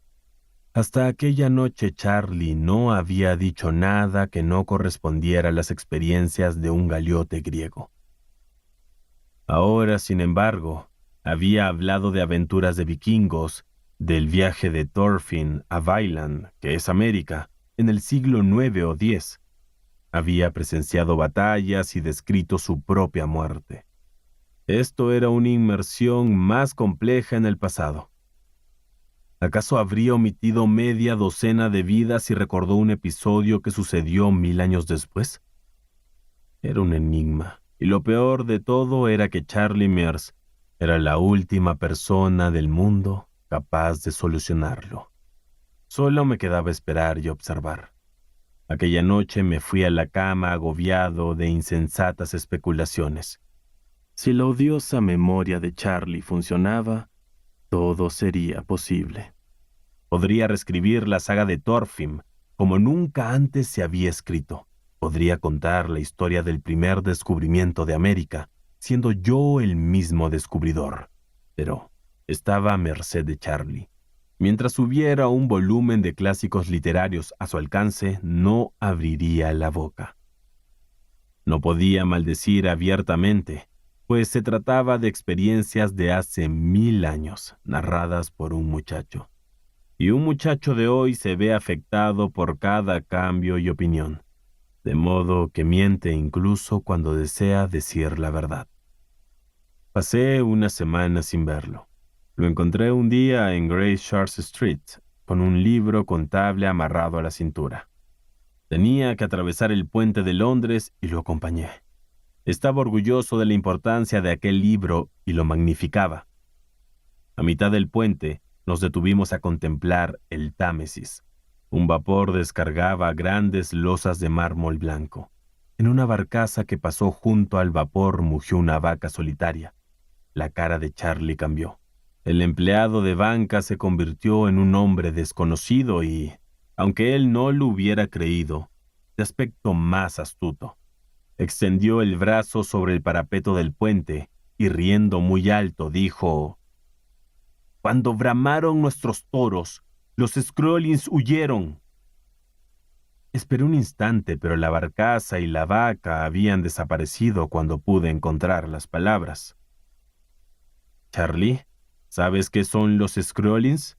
Hasta aquella noche Charlie no había dicho nada que no correspondiera a las experiencias de un galeote griego. Ahora, sin embargo, había hablado de aventuras de vikingos, del viaje de Thorfinn a Vineland, que es América, en el siglo IX o X. Había presenciado batallas y descrito su propia muerte. Esto era una inmersión más compleja en el pasado. ¿Acaso habría omitido media docena de vidas si recordó un episodio que sucedió 1000 años después? Era un enigma, y lo peor de todo era que Charlie Mears era la última persona del mundo capaz de solucionarlo. Solo me quedaba esperar y observar. Aquella noche me fui a la cama agobiado de insensatas especulaciones. Si la odiosa memoria de Charlie funcionaba, todo sería posible. Podría reescribir la saga de Thorfinn como nunca antes se había escrito. Podría contar la historia del primer descubrimiento de América, siendo yo el mismo descubridor. Pero estaba a merced de Charlie. Mientras hubiera un volumen de clásicos literarios a su alcance, no abriría la boca. No podía maldecir abiertamente, pues se trataba de experiencias de hace 1000 años, narradas por un muchacho. Y un muchacho de hoy se ve afectado por cada cambio y opinión, de modo que miente incluso cuando desea decir la verdad. Pasé una semana sin verlo. Lo encontré un día en Great Charles Street, con un libro contable amarrado a la cintura. Tenía que atravesar el puente de Londres y lo acompañé. Estaba orgulloso de la importancia de aquel libro y lo magnificaba. A mitad del puente nos detuvimos a contemplar el Támesis. Un vapor descargaba grandes losas de mármol blanco. En una barcaza que pasó junto al vapor mugió una vaca solitaria. La cara de Charlie cambió. El empleado de banca se convirtió en un hombre desconocido y, aunque él no lo hubiera creído, de aspecto más astuto. Extendió el brazo sobre el parapeto del puente y riendo muy alto dijo: «Cuando bramaron nuestros toros, los Skrollings huyeron». Esperé un instante, pero la barcaza y la vaca habían desaparecido cuando pude encontrar las palabras. «Charlie, ¿sabes qué son los Skrollings?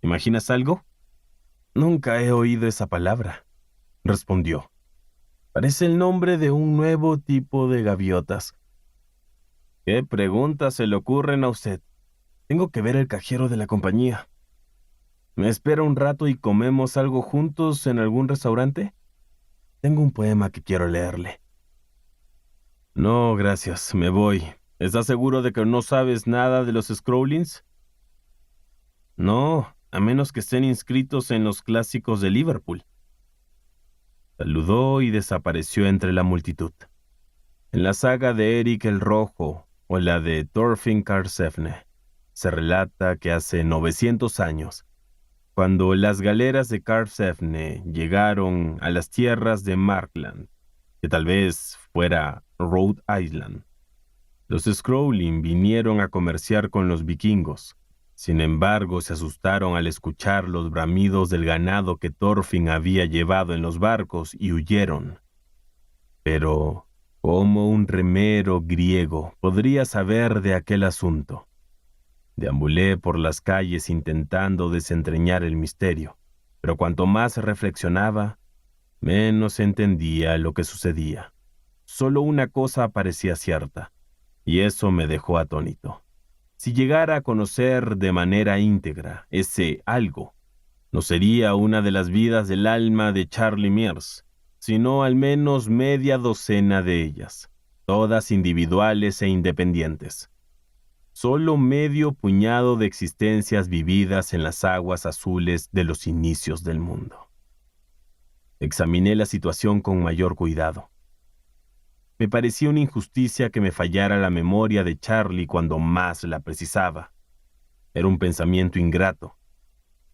¿Imaginas algo?» «Nunca he oído esa palabra», respondió. «Parece el nombre de un nuevo tipo de gaviotas». «¿Qué preguntas se le ocurren a usted? Tengo que ver el cajero de la compañía. ¿Me espera un rato y comemos algo juntos en algún restaurante? Tengo un poema que quiero leerle». «No, gracias, me voy. ¿Estás seguro de que no sabes nada de los Skrollings?» «No, a menos que estén inscritos en los clásicos de Liverpool». Saludó y desapareció entre la multitud. En la saga de Eric el Rojo o la de Thorfinn Karlsefne, se relata que hace 900 años, cuando las galeras de Karlsefne llegaron a las tierras de Markland, que tal vez fuera Rhode Island, los Skrollin vinieron a comerciar con los vikingos. Sin embargo, se asustaron al escuchar los bramidos del ganado que Thorfinn había llevado en los barcos y huyeron. Pero, ¿cómo un remero griego podría saber de aquel asunto? Deambulé por las calles intentando desentrañar el misterio, pero cuanto más reflexionaba, menos entendía lo que sucedía. Solo una cosa parecía cierta, y eso me dejó atónito. Si llegara a conocer de manera íntegra ese algo, no sería una de las vidas del alma de Charlie Mears, sino al menos media docena de ellas, todas individuales e independientes. Solo medio puñado de existencias vividas en las aguas azules de los inicios del mundo. Examiné la situación con mayor cuidado. Me parecía una injusticia que me fallara la memoria de Charlie cuando más la precisaba. Era un pensamiento ingrato.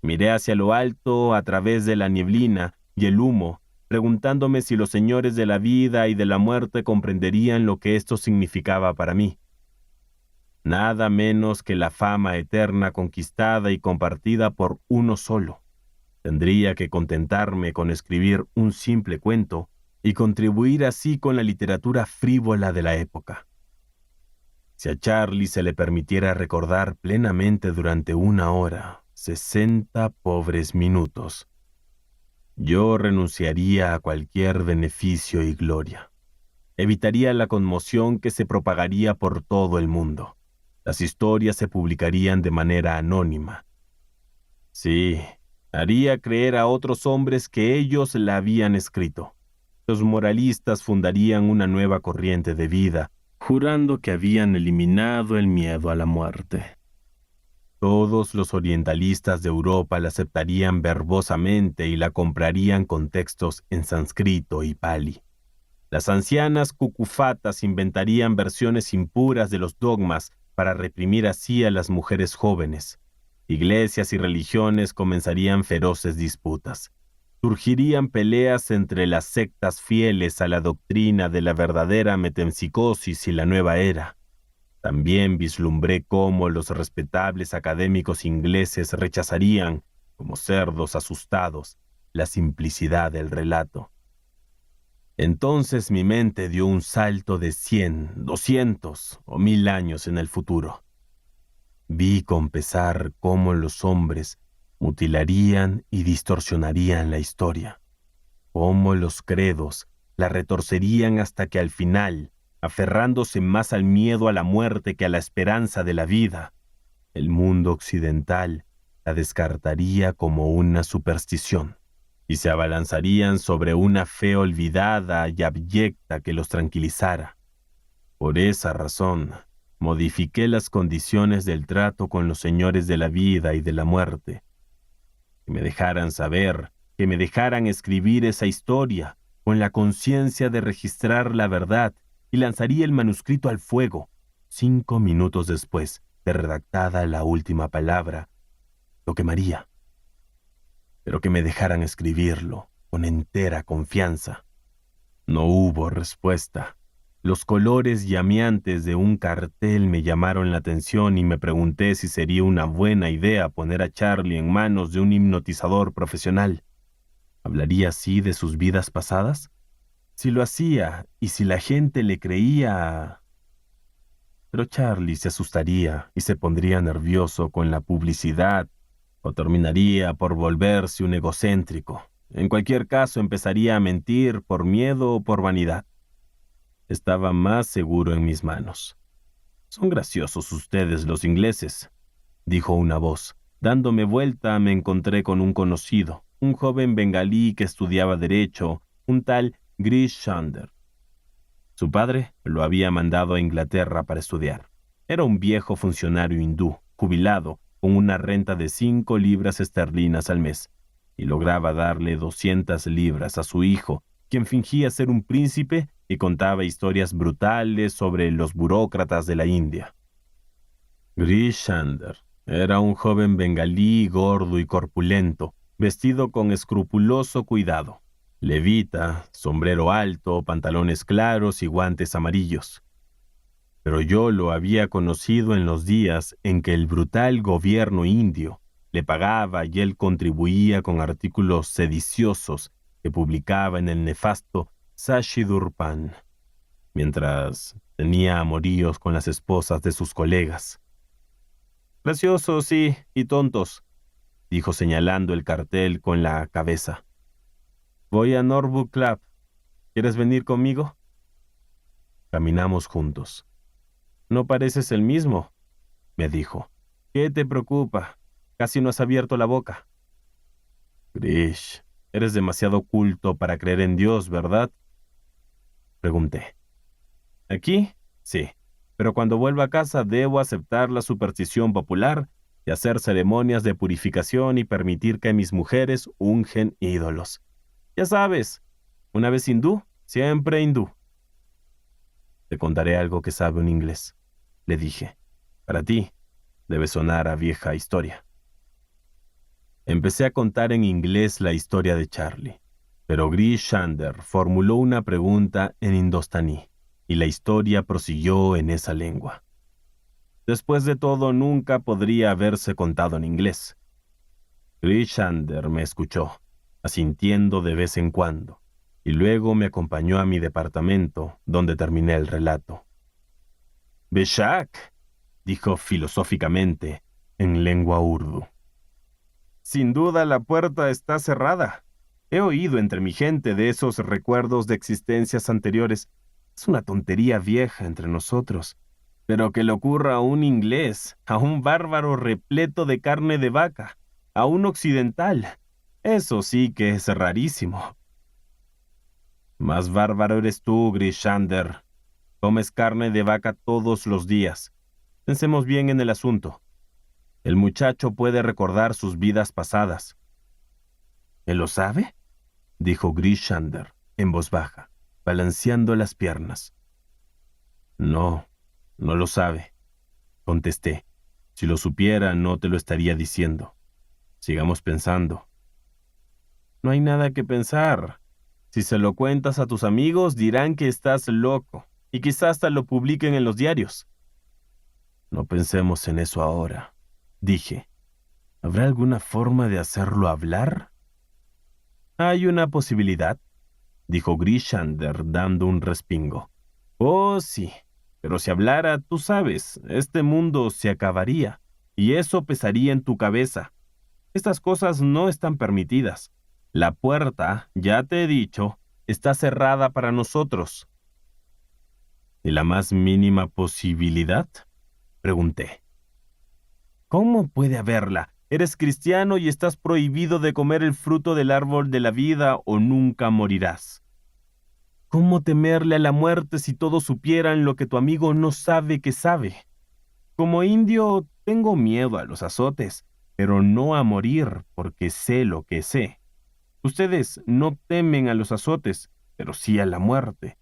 Miré hacia lo alto a través de la nieblina y el humo, preguntándome si los señores de la vida y de la muerte comprenderían lo que esto significaba para mí. Nada menos que la fama eterna conquistada y compartida por uno solo. Tendría que contentarme con escribir un simple cuento y contribuir así con la literatura frívola de la época. Si a Charlie se le permitiera recordar plenamente durante 1 hora, 60 pobres minutos, yo renunciaría a cualquier beneficio y gloria. Evitaría la conmoción que se propagaría por todo el mundo. Las historias se publicarían de manera anónima. Sí, haría creer a otros hombres que ellos la habían escrito. Los moralistas fundarían una nueva corriente de vida, jurando que habían eliminado el miedo a la muerte. Todos los orientalistas de Europa la aceptarían verbosamente y la comprarían con textos en sánscrito y pali. Las ancianas cucufatas inventarían versiones impuras de los dogmas para reprimir así a las mujeres jóvenes. Iglesias y religiones comenzarían feroces disputas. Surgirían peleas entre las sectas fieles a la doctrina de la verdadera metempsicosis y la nueva era. También vislumbré cómo los respetables académicos ingleses rechazarían, como cerdos asustados, la simplicidad del relato. Entonces mi mente dio un salto de 100, 200 o 1000 años en el futuro. Vi con pesar cómo los hombres mutilarían y distorsionarían la historia, cómo los credos la retorcerían hasta que al final, aferrándose más al miedo a la muerte que a la esperanza de la vida, el mundo occidental la descartaría como una superstición y se abalanzarían sobre una fe olvidada y abyecta que los tranquilizara. Por esa razón, modifiqué las condiciones del trato con los señores de la vida y de la muerte. Que me dejaran saber, que me dejaran escribir esa historia, con la conciencia de registrar la verdad, y lanzaría el manuscrito al fuego, 5 minutos después de redactada la última palabra. Lo quemaría. Pero que me dejaran escribirlo con entera confianza. No hubo respuesta. Los colores llameantes de un cartel me llamaron la atención y me pregunté si sería una buena idea poner a Charlie en manos de un hipnotizador profesional. ¿Hablaría así de sus vidas pasadas? Si lo hacía y si la gente le creía... Pero Charlie se asustaría y se pondría nervioso con la publicidad o terminaría por volverse un egocéntrico. En cualquier caso, empezaría a mentir por miedo o por vanidad. Estaba más seguro en mis manos. «Son graciosos ustedes, los ingleses», dijo una voz. Dándome vuelta, me encontré con un conocido, un joven bengalí que estudiaba Derecho, un tal Grish Chander. Su padre lo había mandado a Inglaterra para estudiar. Era un viejo funcionario hindú, jubilado, con una renta de 5 libras esterlinas al mes, y lograba darle 200 libras a su hijo, quien fingía ser un príncipe y contaba historias brutales sobre los burócratas de la India. Grish Chander era un joven bengalí gordo y corpulento, vestido con escrupuloso cuidado. Levita, sombrero alto, pantalones claros y guantes amarillos. Pero yo lo había conocido en los días en que el brutal gobierno indio le pagaba y él contribuía con artículos sediciosos que publicaba en el nefasto Sachidurpan, mientras tenía amoríos con las esposas de sus colegas. «Graciosos, sí, y tontos», dijo señalando el cartel con la cabeza. «Voy a Norwood Club. ¿Quieres venir conmigo?» Caminamos juntos. «No pareces el mismo», me dijo. «¿Qué te preocupa? Casi no has abierto la boca». «Grish, eres demasiado culto para creer en Dios, ¿verdad?», pregunté. «Aquí, sí, pero cuando vuelva a casa debo aceptar la superstición popular y hacer ceremonias de purificación y permitir que mis mujeres ungen ídolos. Ya sabes, una vez hindú, siempre hindú». «Te contaré algo que sabe un inglés», le dije. «Para ti, debe sonar a vieja historia». Empecé a contar en inglés la historia de Charlie, pero Grish Chander formuló una pregunta en indostaní, y la historia prosiguió en esa lengua. Después de todo, nunca podría haberse contado en inglés. Grish Chander me escuchó, asintiendo de vez en cuando, y luego me acompañó a mi departamento, donde terminé el relato. «Beshak», dijo filosóficamente, en lengua urdu. «Sin duda la puerta está cerrada. He oído entre mi gente de esos recuerdos de existencias anteriores. Es una tontería vieja entre nosotros. Pero que le ocurra a un inglés, a un bárbaro repleto de carne de vaca, a un occidental, eso sí que es rarísimo». «Más bárbaro eres tú, Grish Chander. Comes carne de vaca todos los días. Pensemos bien en el asunto. El muchacho puede recordar sus vidas pasadas». «¿Él lo sabe?», dijo Grish Chander en voz baja, balanceando las piernas. «No, no lo sabe», contesté. «Si lo supiera, no te lo estaría diciendo. Sigamos pensando». «No hay nada que pensar. Si se lo cuentas a tus amigos, dirán que estás loco, y quizás hasta lo publiquen en los diarios». «No pensemos en eso ahora», dije. «¿Habrá alguna forma de hacerlo hablar?» «Hay una posibilidad», dijo Grish Chander dando un respingo. «Oh, sí, pero si hablara, tú sabes, este mundo se acabaría, y eso pesaría en tu cabeza. Estas cosas no están permitidas. La puerta, ya te he dicho, está cerrada para nosotros». «¿Y la más mínima posibilidad?», pregunté. «¿Cómo puede haberla? Eres cristiano y estás prohibido de comer el fruto del árbol de la vida o nunca morirás. ¿Cómo temerle a la muerte si todos supieran lo que tu amigo no sabe que sabe? Como indio tengo miedo a los azotes, pero no a morir porque sé lo que sé. Ustedes no temen a los azotes, pero sí a la muerte.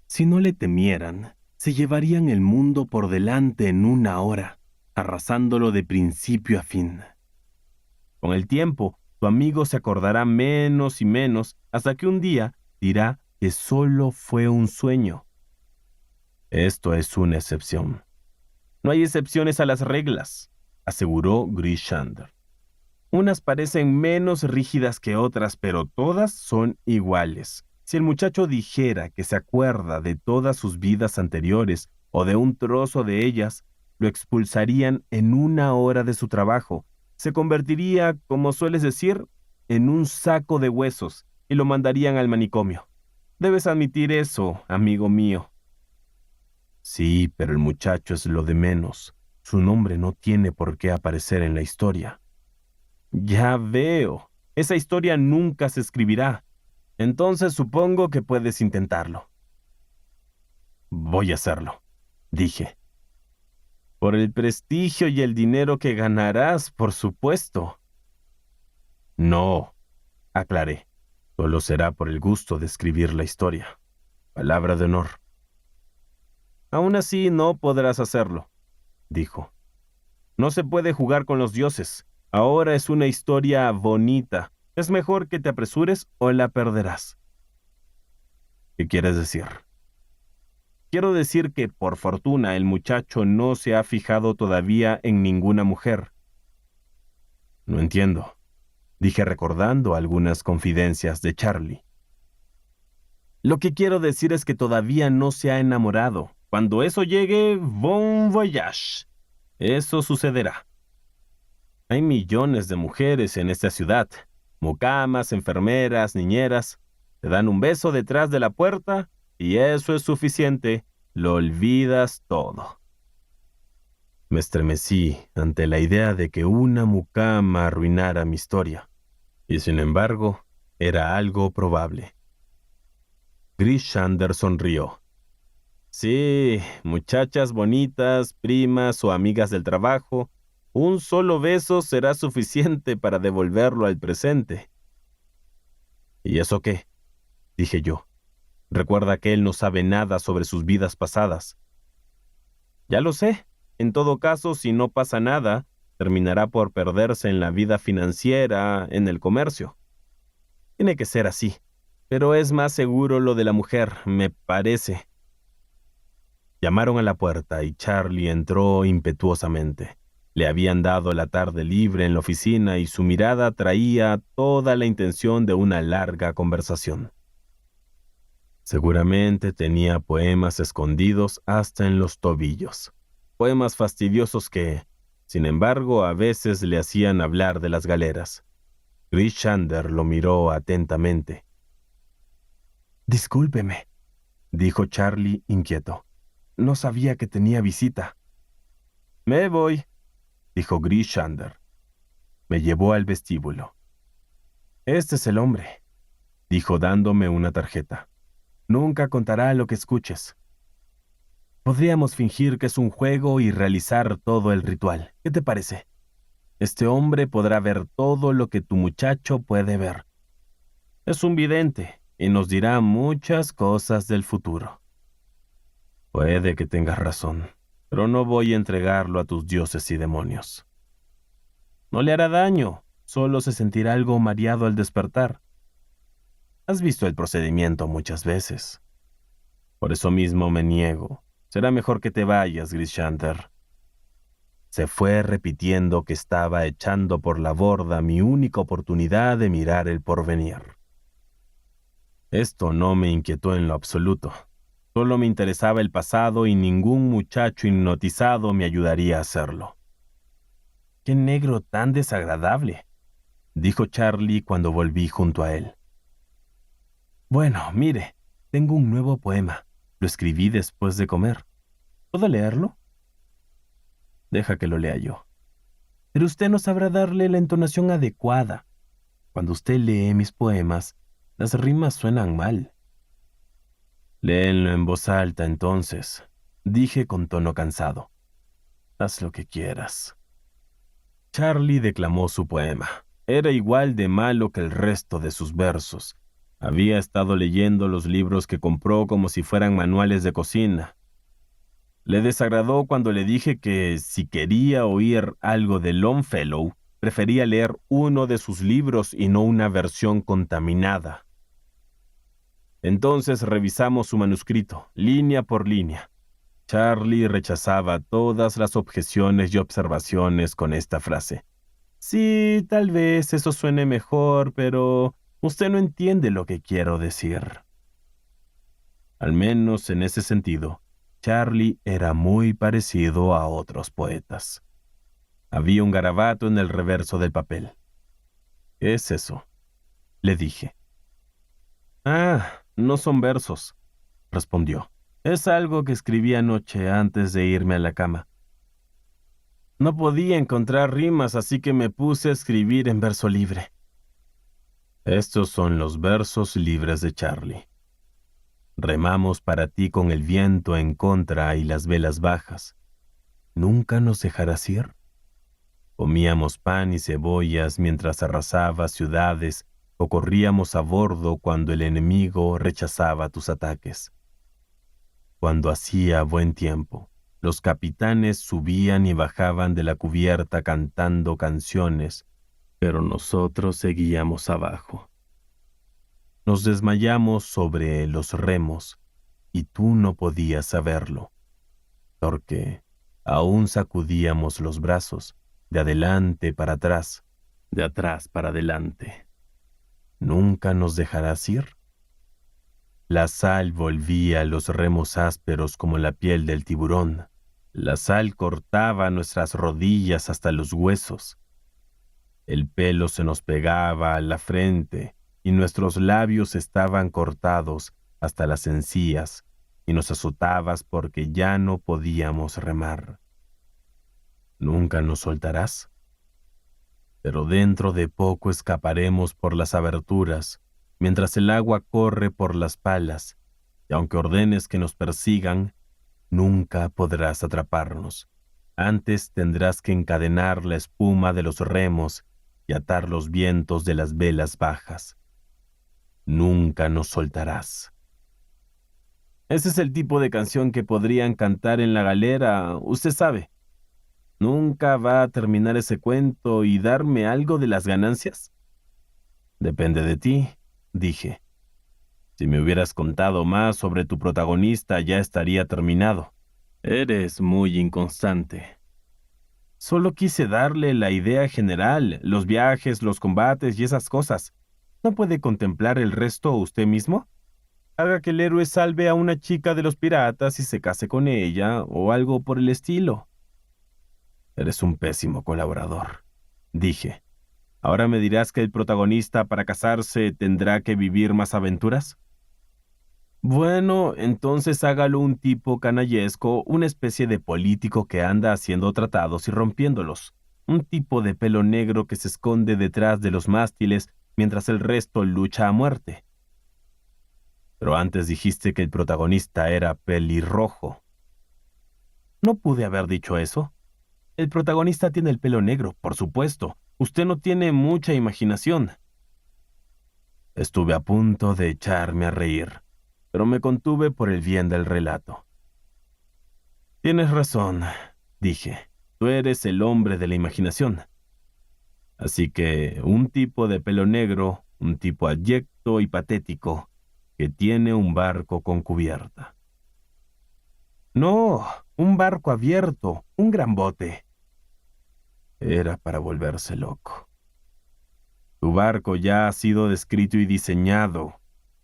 Si no le temieran, se llevarían el mundo por delante en 1 hora, arrasándolo de principio a fin. Con el tiempo, tu amigo se acordará menos y menos hasta que un día dirá que solo fue un sueño. Esto es una excepción. No hay excepciones a las reglas, aseguró Grishander. Unas parecen menos rígidas que otras, pero todas son iguales. Si el muchacho dijera que se acuerda de todas sus vidas anteriores o de un trozo de ellas, lo expulsarían en 1 hora de su trabajo. Se convertiría, como sueles decir, en un saco de huesos y lo mandarían al manicomio. Debes admitir eso, amigo mío. Sí, pero el muchacho es lo de menos. Su nombre no tiene por qué aparecer en la historia. Ya veo. Esa historia nunca se escribirá. Entonces supongo que puedes intentarlo. Voy a hacerlo, dije. Por el prestigio y el dinero que ganarás, por supuesto. No, aclaré. Solo será por el gusto de escribir la historia. Palabra de honor. Aún así no podrás hacerlo, dijo. No se puede jugar con los dioses. Ahora es una historia bonita. Es mejor que te apresures o la perderás. ¿Qué quieres decir? Quiero decir que, por fortuna, el muchacho no se ha fijado todavía en ninguna mujer. No entiendo, dije recordando algunas confidencias de Charlie. Lo que quiero decir es que todavía no se ha enamorado. Cuando eso llegue, bon voyage. Eso sucederá. Hay millones de mujeres en esta ciudad. Mucamas, enfermeras, niñeras. Te dan un beso detrás de la puerta y eso es suficiente. Lo olvidas todo. Me estremecí ante la idea de que una mucama arruinara mi historia. Y sin embargo, era algo probable. Grishander sonrió. Sí, muchachas bonitas, primas o amigas del trabajo, un solo beso será suficiente para devolverlo al presente. ¿Y eso qué? Dije yo. Recuerda que él no sabe nada sobre sus vidas pasadas. Ya lo sé. En todo caso, si no pasa nada, terminará por perderse en la vida financiera, en el comercio. Tiene que ser así. Pero es más seguro lo de la mujer, me parece. Llamaron a la puerta y Charlie entró impetuosamente. Le habían dado la tarde libre en la oficina y su mirada traía toda la intención de una larga conversación. Seguramente tenía poemas escondidos hasta en los tobillos. Poemas fastidiosos que, sin embargo, a veces le hacían hablar de las galeras. Grishander lo miró atentamente. «Discúlpeme», dijo Charlie inquieto. «No sabía que tenía visita». «Me voy», dijo Grishander. Me llevó al vestíbulo. «Este es el hombre», dijo dándome una tarjeta. «Nunca contará lo que escuches. Podríamos fingir que es un juego y realizar todo el ritual. ¿Qué te parece? Este hombre podrá ver todo lo que tu muchacho puede ver. Es un vidente y nos dirá muchas cosas del futuro». «Puede que tengas razón, pero no voy a entregarlo a tus dioses y demonios». «No le hará daño, solo se sentirá algo mareado al despertar. Has visto el procedimiento muchas veces. Por eso mismo me niego. Será mejor que te vayas, Grishander». Se fue repitiendo que estaba echando por la borda mi única oportunidad de mirar el porvenir. Esto no me inquietó en lo absoluto. Solo me interesaba el pasado y ningún muchacho hipnotizado me ayudaría a hacerlo. «¡Qué negro tan desagradable!», dijo Charlie cuando volví junto a él. «Bueno, mire, tengo un nuevo poema. Lo escribí después de comer. ¿Puedo leerlo?» «Deja que lo lea yo». «Pero usted no sabrá darle la entonación adecuada. Cuando usted lee mis poemas, las rimas suenan mal». «Léenlo en voz alta, entonces», dije con tono cansado. «Haz lo que quieras». Charlie declamó su poema. Era igual de malo que el resto de sus versos. Había estado leyendo los libros que compró como si fueran manuales de cocina. Le desagradó cuando le dije que, si quería oír algo de Longfellow, prefería leer uno de sus libros y no una versión contaminada. Entonces revisamos su manuscrito, línea por línea. Charlie rechazaba todas las objeciones y observaciones con esta frase. Sí, tal vez eso suene mejor, pero usted no entiende lo que quiero decir. Al menos en ese sentido, Charlie era muy parecido a otros poetas. Había un garabato en el reverso del papel. ¿Qué es eso?, le dije. Ah, no son versos, respondió. Es algo que escribí anoche antes de irme a la cama. No podía encontrar rimas, así que me puse a escribir en verso libre. Estos son los versos libres de Charlie. Remamos para ti con el viento en contra y las velas bajas. ¿Nunca nos dejarás ir? Comíamos pan y cebollas mientras arrasaba ciudades o corríamos a bordo cuando el enemigo rechazaba tus ataques. Cuando hacía buen tiempo, los capitanes subían y bajaban de la cubierta cantando canciones, pero nosotros seguíamos abajo. Nos desmayamos sobre los remos y tú no podías saberlo, porque aún sacudíamos los brazos, de adelante para atrás, de atrás para adelante. ¿Nunca nos dejarás ir? La sal volvía los remos ásperos como la piel del tiburón. La sal cortaba nuestras rodillas hasta los huesos. El pelo se nos pegaba a la frente y nuestros labios estaban cortados hasta las encías y nos azotabas porque ya no podíamos remar. ¿Nunca nos soltarás? Pero dentro de poco escaparemos por las aberturas, mientras el agua corre por las palas, y aunque ordenes que nos persigan, nunca podrás atraparnos. Antes tendrás que encadenar la espuma de los remos y atar los vientos de las velas bajas. Nunca nos soltarás. Ese es el tipo de canción que podrían cantar en la galera, usted sabe. ¿Nunca va a terminar ese cuento y darme algo de las ganancias? Depende de ti, dije. Si me hubieras contado más sobre tu protagonista, ya estaría terminado. Eres muy inconstante. Solo quise darle la idea general, los viajes, los combates y esas cosas. ¿No puede contemplar el resto usted mismo? Haga que el héroe salve a una chica de los piratas y se case con ella, o algo por el estilo. Eres un pésimo colaborador, dije. ¿Ahora me dirás que el protagonista para casarse tendrá que vivir más aventuras? Bueno, entonces hágalo un tipo canallesco, una especie de político que anda haciendo tratados y rompiéndolos. Un tipo de pelo negro que se esconde detrás de los mástiles mientras el resto lucha a muerte. Pero antes dijiste que el protagonista era pelirrojo. ¿No pude haber dicho eso? El protagonista tiene el pelo negro, por supuesto. Usted no tiene mucha imaginación. Estuve a punto de echarme a reír, pero me contuve por el bien del relato. Tienes razón, dije. Tú eres el hombre de la imaginación. Así que un tipo de pelo negro, un tipo abyecto y patético, que tiene un barco con cubierta. No, un barco abierto, un gran bote. Era para volverse loco. Tu barco ya ha sido descrito y diseñado,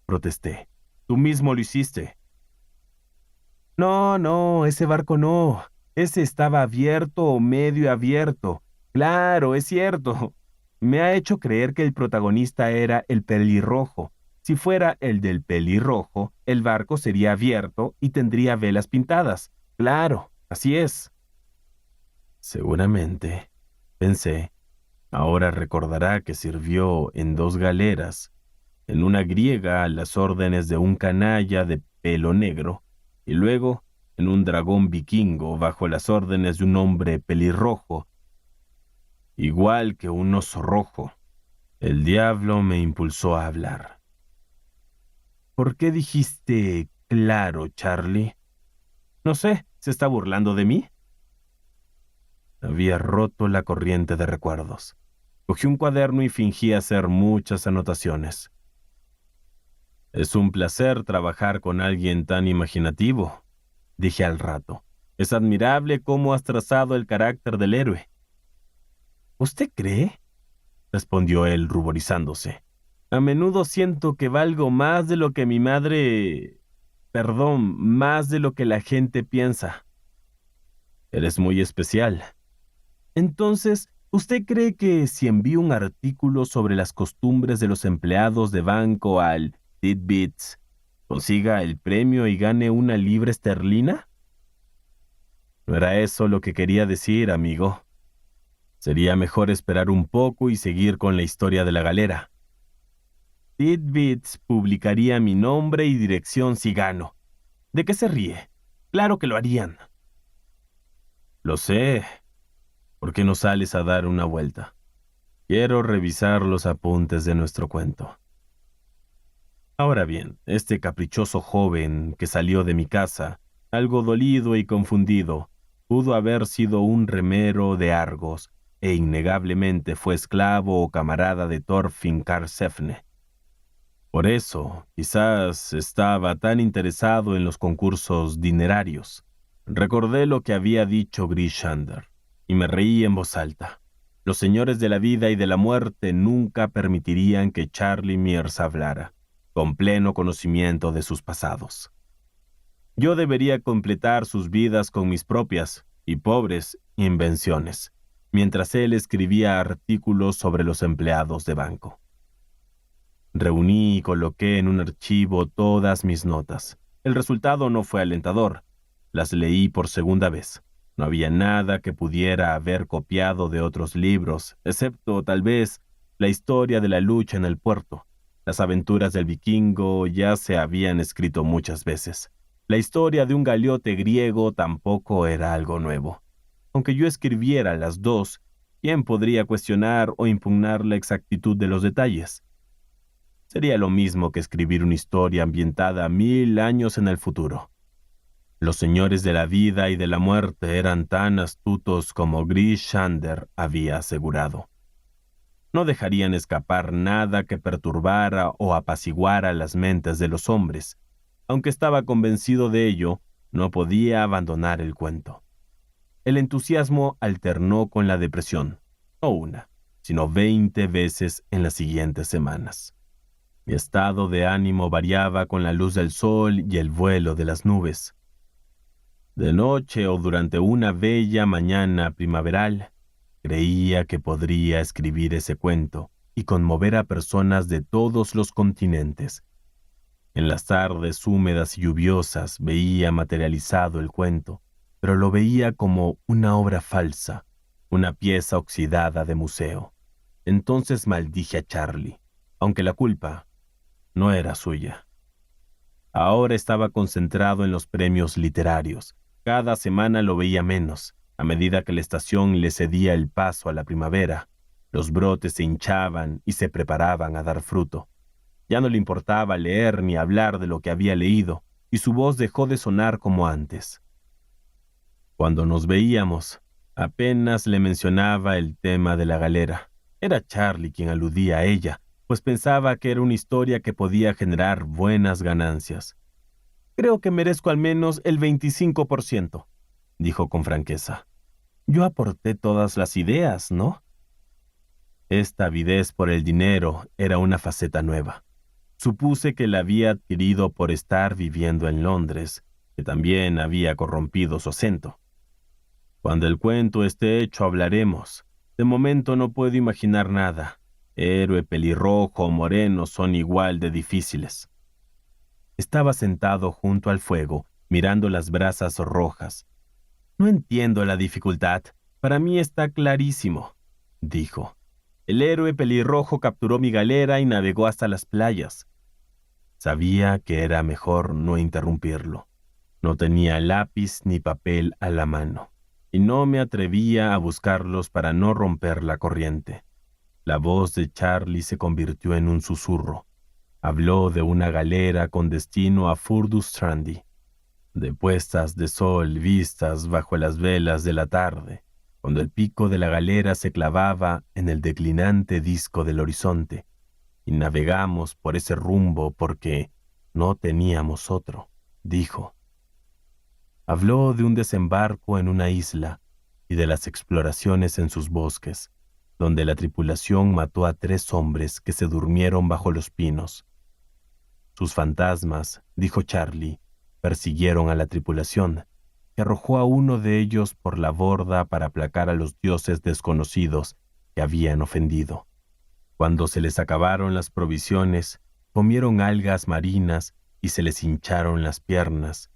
protesté. Tú mismo lo hiciste. No, ese barco no. Ese estaba abierto o medio abierto. Claro, es cierto. Me ha hecho creer que el protagonista era el pelirrojo. Si fuera el del pelirrojo, el barco sería abierto y tendría velas pintadas. Claro, así es. Seguramente, pensé. Ahora recordará que sirvió en 2 galeras, en una griega a las órdenes de un canalla de pelo negro, y luego en un dragón vikingo bajo las órdenes de un hombre pelirrojo, igual que un oso rojo. El diablo me impulsó a hablar. ¿Por qué dijiste claro, Charlie? No sé, ¿se está burlando de mí? Había roto la corriente de recuerdos. Cogí un cuaderno y fingí hacer muchas anotaciones. Es un placer trabajar con alguien tan imaginativo, dije al rato. Es admirable cómo has trazado el carácter del héroe. ¿Usted cree? Respondió él ruborizándose. A menudo siento que valgo más de lo que mi madre... Perdón, más de lo que la gente piensa. Eres muy especial. Entonces, ¿usted cree que si envío un artículo sobre las costumbres de los empleados de banco al Tidbits, consiga el premio y gane una libra esterlina? No era eso lo que quería decir, amigo. Sería mejor esperar un poco y seguir con la historia de la galera. Tidbits publicaría mi nombre y dirección si gano. ¿De qué se ríe? Claro que lo harían. Lo sé. ¿Por qué no sales a dar una vuelta? Quiero revisar los apuntes de nuestro cuento. Ahora bien, este caprichoso joven que salió de mi casa, algo dolido y confundido, pudo haber sido un remero de Argos e innegablemente fue esclavo o camarada de Thorfinn Karlsefne. Por eso, quizás estaba tan interesado en los concursos dinerarios. Recordé lo que había dicho Grishander y me reí en voz alta. Los señores de la vida y de la muerte nunca permitirían que Charlie Mears hablara, con pleno conocimiento de sus pasados. Yo debería completar sus vidas con mis propias y pobres invenciones, mientras él escribía artículos sobre los empleados de banco. Reuní y coloqué en un archivo todas mis notas. El resultado no fue alentador. Las leí por segunda vez. No había nada que pudiera haber copiado de otros libros, excepto, tal vez, la historia de la lucha en el puerto. Las aventuras del vikingo ya se habían escrito muchas veces. La historia de un galeote griego tampoco era algo nuevo. Aunque yo escribiera las dos, ¿quién podría cuestionar o impugnar la exactitud de los detalles? Sería lo mismo que escribir una historia ambientada 1000 años en el futuro. Los señores de la vida y de la muerte eran tan astutos como Grishander había asegurado. No dejarían escapar nada que perturbara o apaciguara las mentes de los hombres. Aunque estaba convencido de ello, no podía abandonar el cuento. El entusiasmo alternó con la depresión, no una, sino 20 veces en las siguientes semanas. Mi estado de ánimo variaba con la luz del sol y el vuelo de las nubes. De noche o durante una bella mañana primaveral, creía que podría escribir ese cuento y conmover a personas de todos los continentes. En las tardes húmedas y lluviosas veía materializado el cuento, pero lo veía como una obra falsa, una pieza oxidada de museo. Entonces maldije a Charlie, aunque la culpa no era suya. Ahora estaba concentrado en los premios literarios. Cada semana lo veía menos. A medida que la estación le cedía el paso a la primavera, los brotes se hinchaban y se preparaban a dar fruto. Ya no le importaba leer ni hablar de lo que había leído, y su voz dejó de sonar como antes. Cuando nos veíamos, apenas le mencionaba el tema de la galera. Era Charlie quien aludía a ella, pues pensaba que era una historia que podía generar buenas ganancias. Creo que merezco al menos el 25%, dijo con franqueza. Yo aporté todas las ideas, ¿no? Esta avidez por el dinero era una faceta nueva. Supuse que la había adquirido por estar viviendo en Londres, que también había corrompido su acento. Cuando el cuento esté hecho hablaremos. De momento no puedo imaginar nada. Héroe, pelirrojo o moreno son igual de difíciles. Estaba sentado junto al fuego, mirando las brasas rojas. No entiendo la dificultad. Para mí está clarísimo, dijo. El héroe pelirrojo capturó mi galera y navegó hasta las playas. Sabía que era mejor no interrumpirlo. No tenía lápiz ni papel a la mano, y no me atrevía a buscarlos para no romper la corriente. La voz de Charlie se convirtió en un susurro. Habló de una galera con destino a Furdurstrandi, de puestas de sol vistas bajo las velas de la tarde, cuando el pico de la galera se clavaba en el declinante disco del horizonte, y navegamos por ese rumbo porque no teníamos otro, dijo. Habló de un desembarco en una isla y de las exploraciones en sus bosques, donde la tripulación mató a 3 hombres que se durmieron bajo los pinos. Sus fantasmas, dijo Charlie, persiguieron a la tripulación, que arrojó a uno de ellos por la borda para aplacar a los dioses desconocidos que habían ofendido. Cuando se les acabaron las provisiones, comieron algas marinas y se les hincharon las piernas,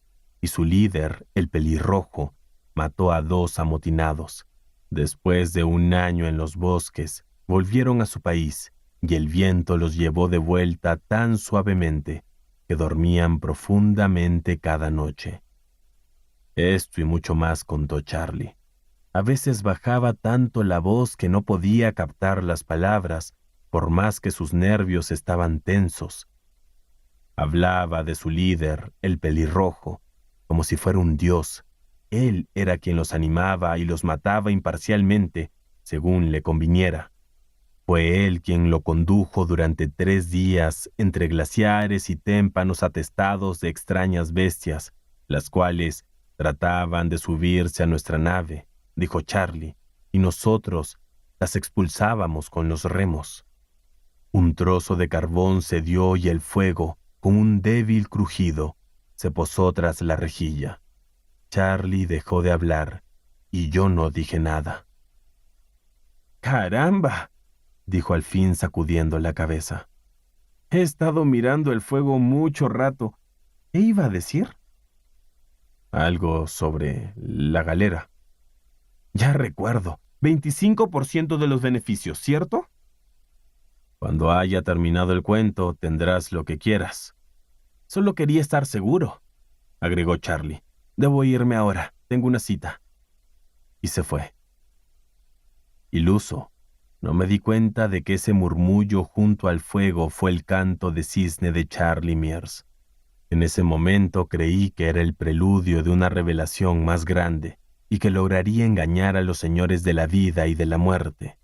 y su líder, el pelirrojo, mató a 2 amotinados. Después de un año en los bosques, volvieron a su país, y el viento los llevó de vuelta tan suavemente que dormían profundamente cada noche. Esto y mucho más contó Charlie. A veces bajaba tanto la voz que no podía captar las palabras, por más que sus nervios estaban tensos. Hablaba de su líder, el pelirrojo, como si fuera un dios. Él era quien los animaba y los mataba imparcialmente, según le conviniera. Fue él quien lo condujo durante 3 días entre glaciares y témpanos atestados de extrañas bestias, las cuales trataban de subirse a nuestra nave, dijo Charlie, y nosotros las expulsábamos con los remos. Un trozo de carbón cedió y el fuego, con un débil crujido, se posó tras la rejilla. Charlie dejó de hablar y yo no dije nada. ¡Caramba!, dijo al fin sacudiendo la cabeza. He estado mirando el fuego mucho rato. ¿Qué iba a decir? Algo sobre la galera. Ya recuerdo. 25% de los beneficios, ¿cierto? Cuando haya terminado el cuento, tendrás lo que quieras. Solo quería estar seguro, agregó Charlie. Debo irme ahora. Tengo una cita. Y se fue. Iluso, no me di cuenta de que ese murmullo junto al fuego fue el canto de cisne de Charlie Mears. En ese momento creí que era el preludio de una revelación más grande y que lograría engañar a los señores de la vida y de la muerte.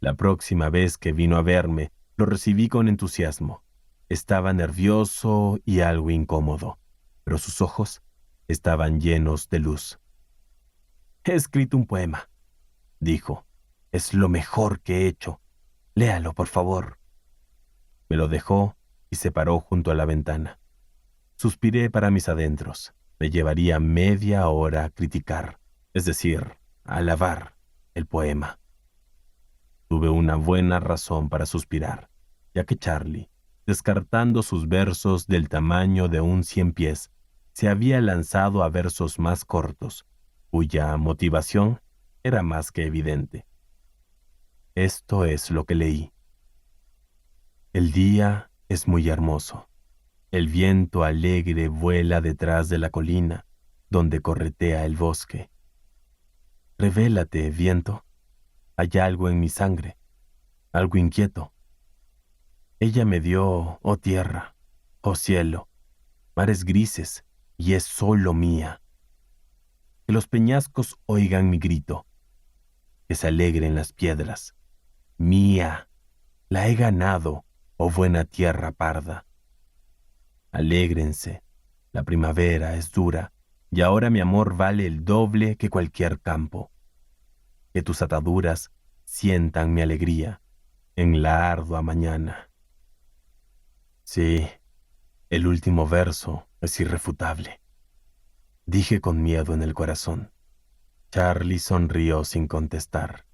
La próxima vez que vino a verme, lo recibí con entusiasmo. Estaba nervioso y algo incómodo, pero sus ojos estaban llenos de luz. «He escrito un poema», dijo. «Es lo mejor que he hecho. Léalo, por favor». Me lo dejó y se paró junto a la ventana. Suspiré para mis adentros. Me llevaría media hora a criticar, es decir, a alabar el poema. Tuve una buena razón para suspirar, ya que Charlie, descartando sus versos del tamaño de un 100 pies, se había lanzado a versos más cortos, cuya motivación era más que evidente. Esto es lo que leí. El día es muy hermoso. El viento alegre vuela detrás de la colina, donde corretea el bosque. Revélate, viento. Hay algo en mi sangre, algo inquieto. Ella me dio, oh tierra, oh cielo, mares grises, y es solo mía. Que los peñascos oigan mi grito, que se alegren las piedras. Mía, la he ganado, oh buena tierra parda. Alégrense, la primavera es dura, y ahora mi amor vale el doble que cualquier campo. Que tus ataduras sientan mi alegría en la ardua mañana. Sí, el último verso es irrefutable, dije con miedo en el corazón. Charlie sonrió sin contestar.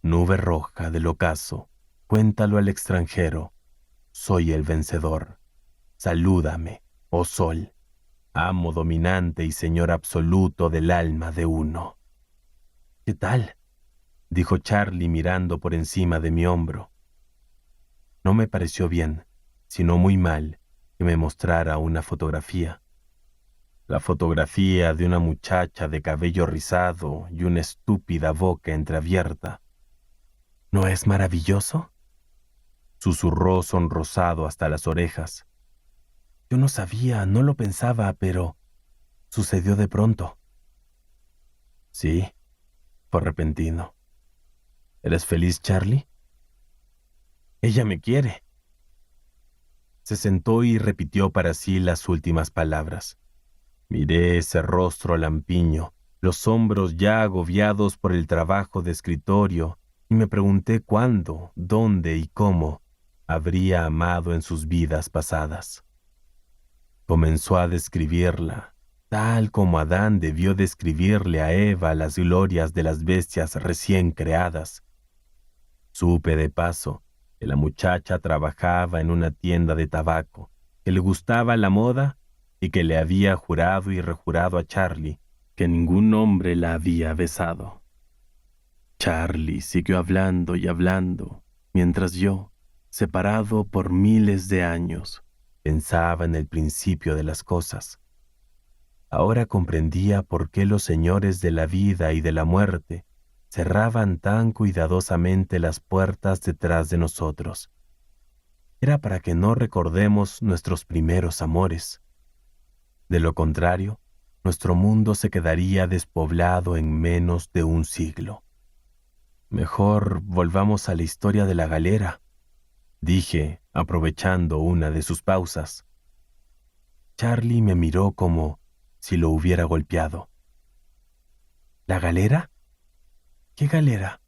Nube roja del ocaso, cuéntalo al extranjero, soy el vencedor. Salúdame, oh sol, amo dominante y señor absoluto del alma de uno. ¿Qué tal?, dijo Charlie mirando por encima de mi hombro. No me pareció bien, sino muy mal, que me mostrara una fotografía. La fotografía de una muchacha de cabello rizado y una estúpida boca entreabierta. ¿No es maravilloso?, susurró sonrosado hasta las orejas. Yo no sabía, no lo pensaba, pero sucedió de pronto. Sí, fue repentino. ¿Eres feliz, Charlie? Ella me quiere. Se sentó y repitió para sí las últimas palabras. Miré ese rostro lampiño, los hombros ya agobiados por el trabajo de escritorio, y me pregunté cuándo, dónde y cómo habría amado en sus vidas pasadas. Comenzó a describirla, tal como Adán debió describirle a Eva las glorias de las bestias recién creadas. Supe de paso que la muchacha trabajaba en una tienda de tabaco, que le gustaba la moda y que le había jurado y rejurado a Charlie que ningún hombre la había besado. Charlie siguió hablando y hablando, mientras yo, separado por miles de años, pensaba en el principio de las cosas. Ahora comprendía por qué los señores de la vida y de la muerte cerraban tan cuidadosamente las puertas detrás de nosotros. Era para que no recordemos nuestros primeros amores. De lo contrario, nuestro mundo se quedaría despoblado en menos de un siglo. Mejor volvamos a la historia de la galera, dije, aprovechando una de sus pausas. Charlie me miró como si lo hubiera golpeado. ¿La galera? ¿Qué galera?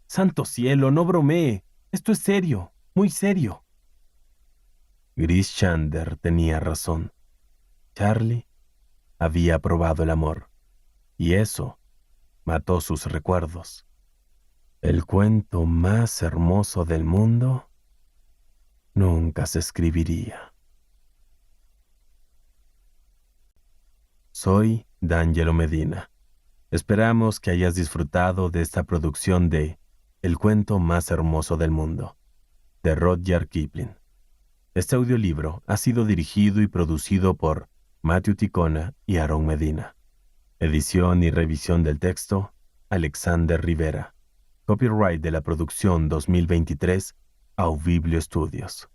¡Santo cielo, no bromee! Esto es serio, muy serio. Gris Shander tenía razón. Charlie había probado el amor, y eso mató sus recuerdos. El cuento más hermoso del mundo nunca se escribiría. Soy D'Angelo Medina. Esperamos que hayas disfrutado de esta producción de El cuento más hermoso del mundo, de Rudyard Kipling. Este audiolibro ha sido dirigido y producido por Matthew Ticona y Aaron Medina. Edición y revisión del texto, Alexander Rivera. Copyright de la producción 2023, Auviblio Studios.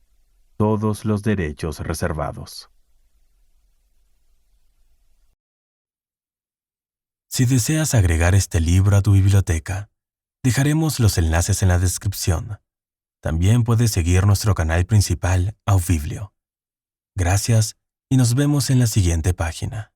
Todos los derechos reservados. Si deseas agregar este libro a tu biblioteca, dejaremos los enlaces en la descripción. También puedes seguir nuestro canal principal, Auviblio. Gracias y nos vemos en la siguiente página.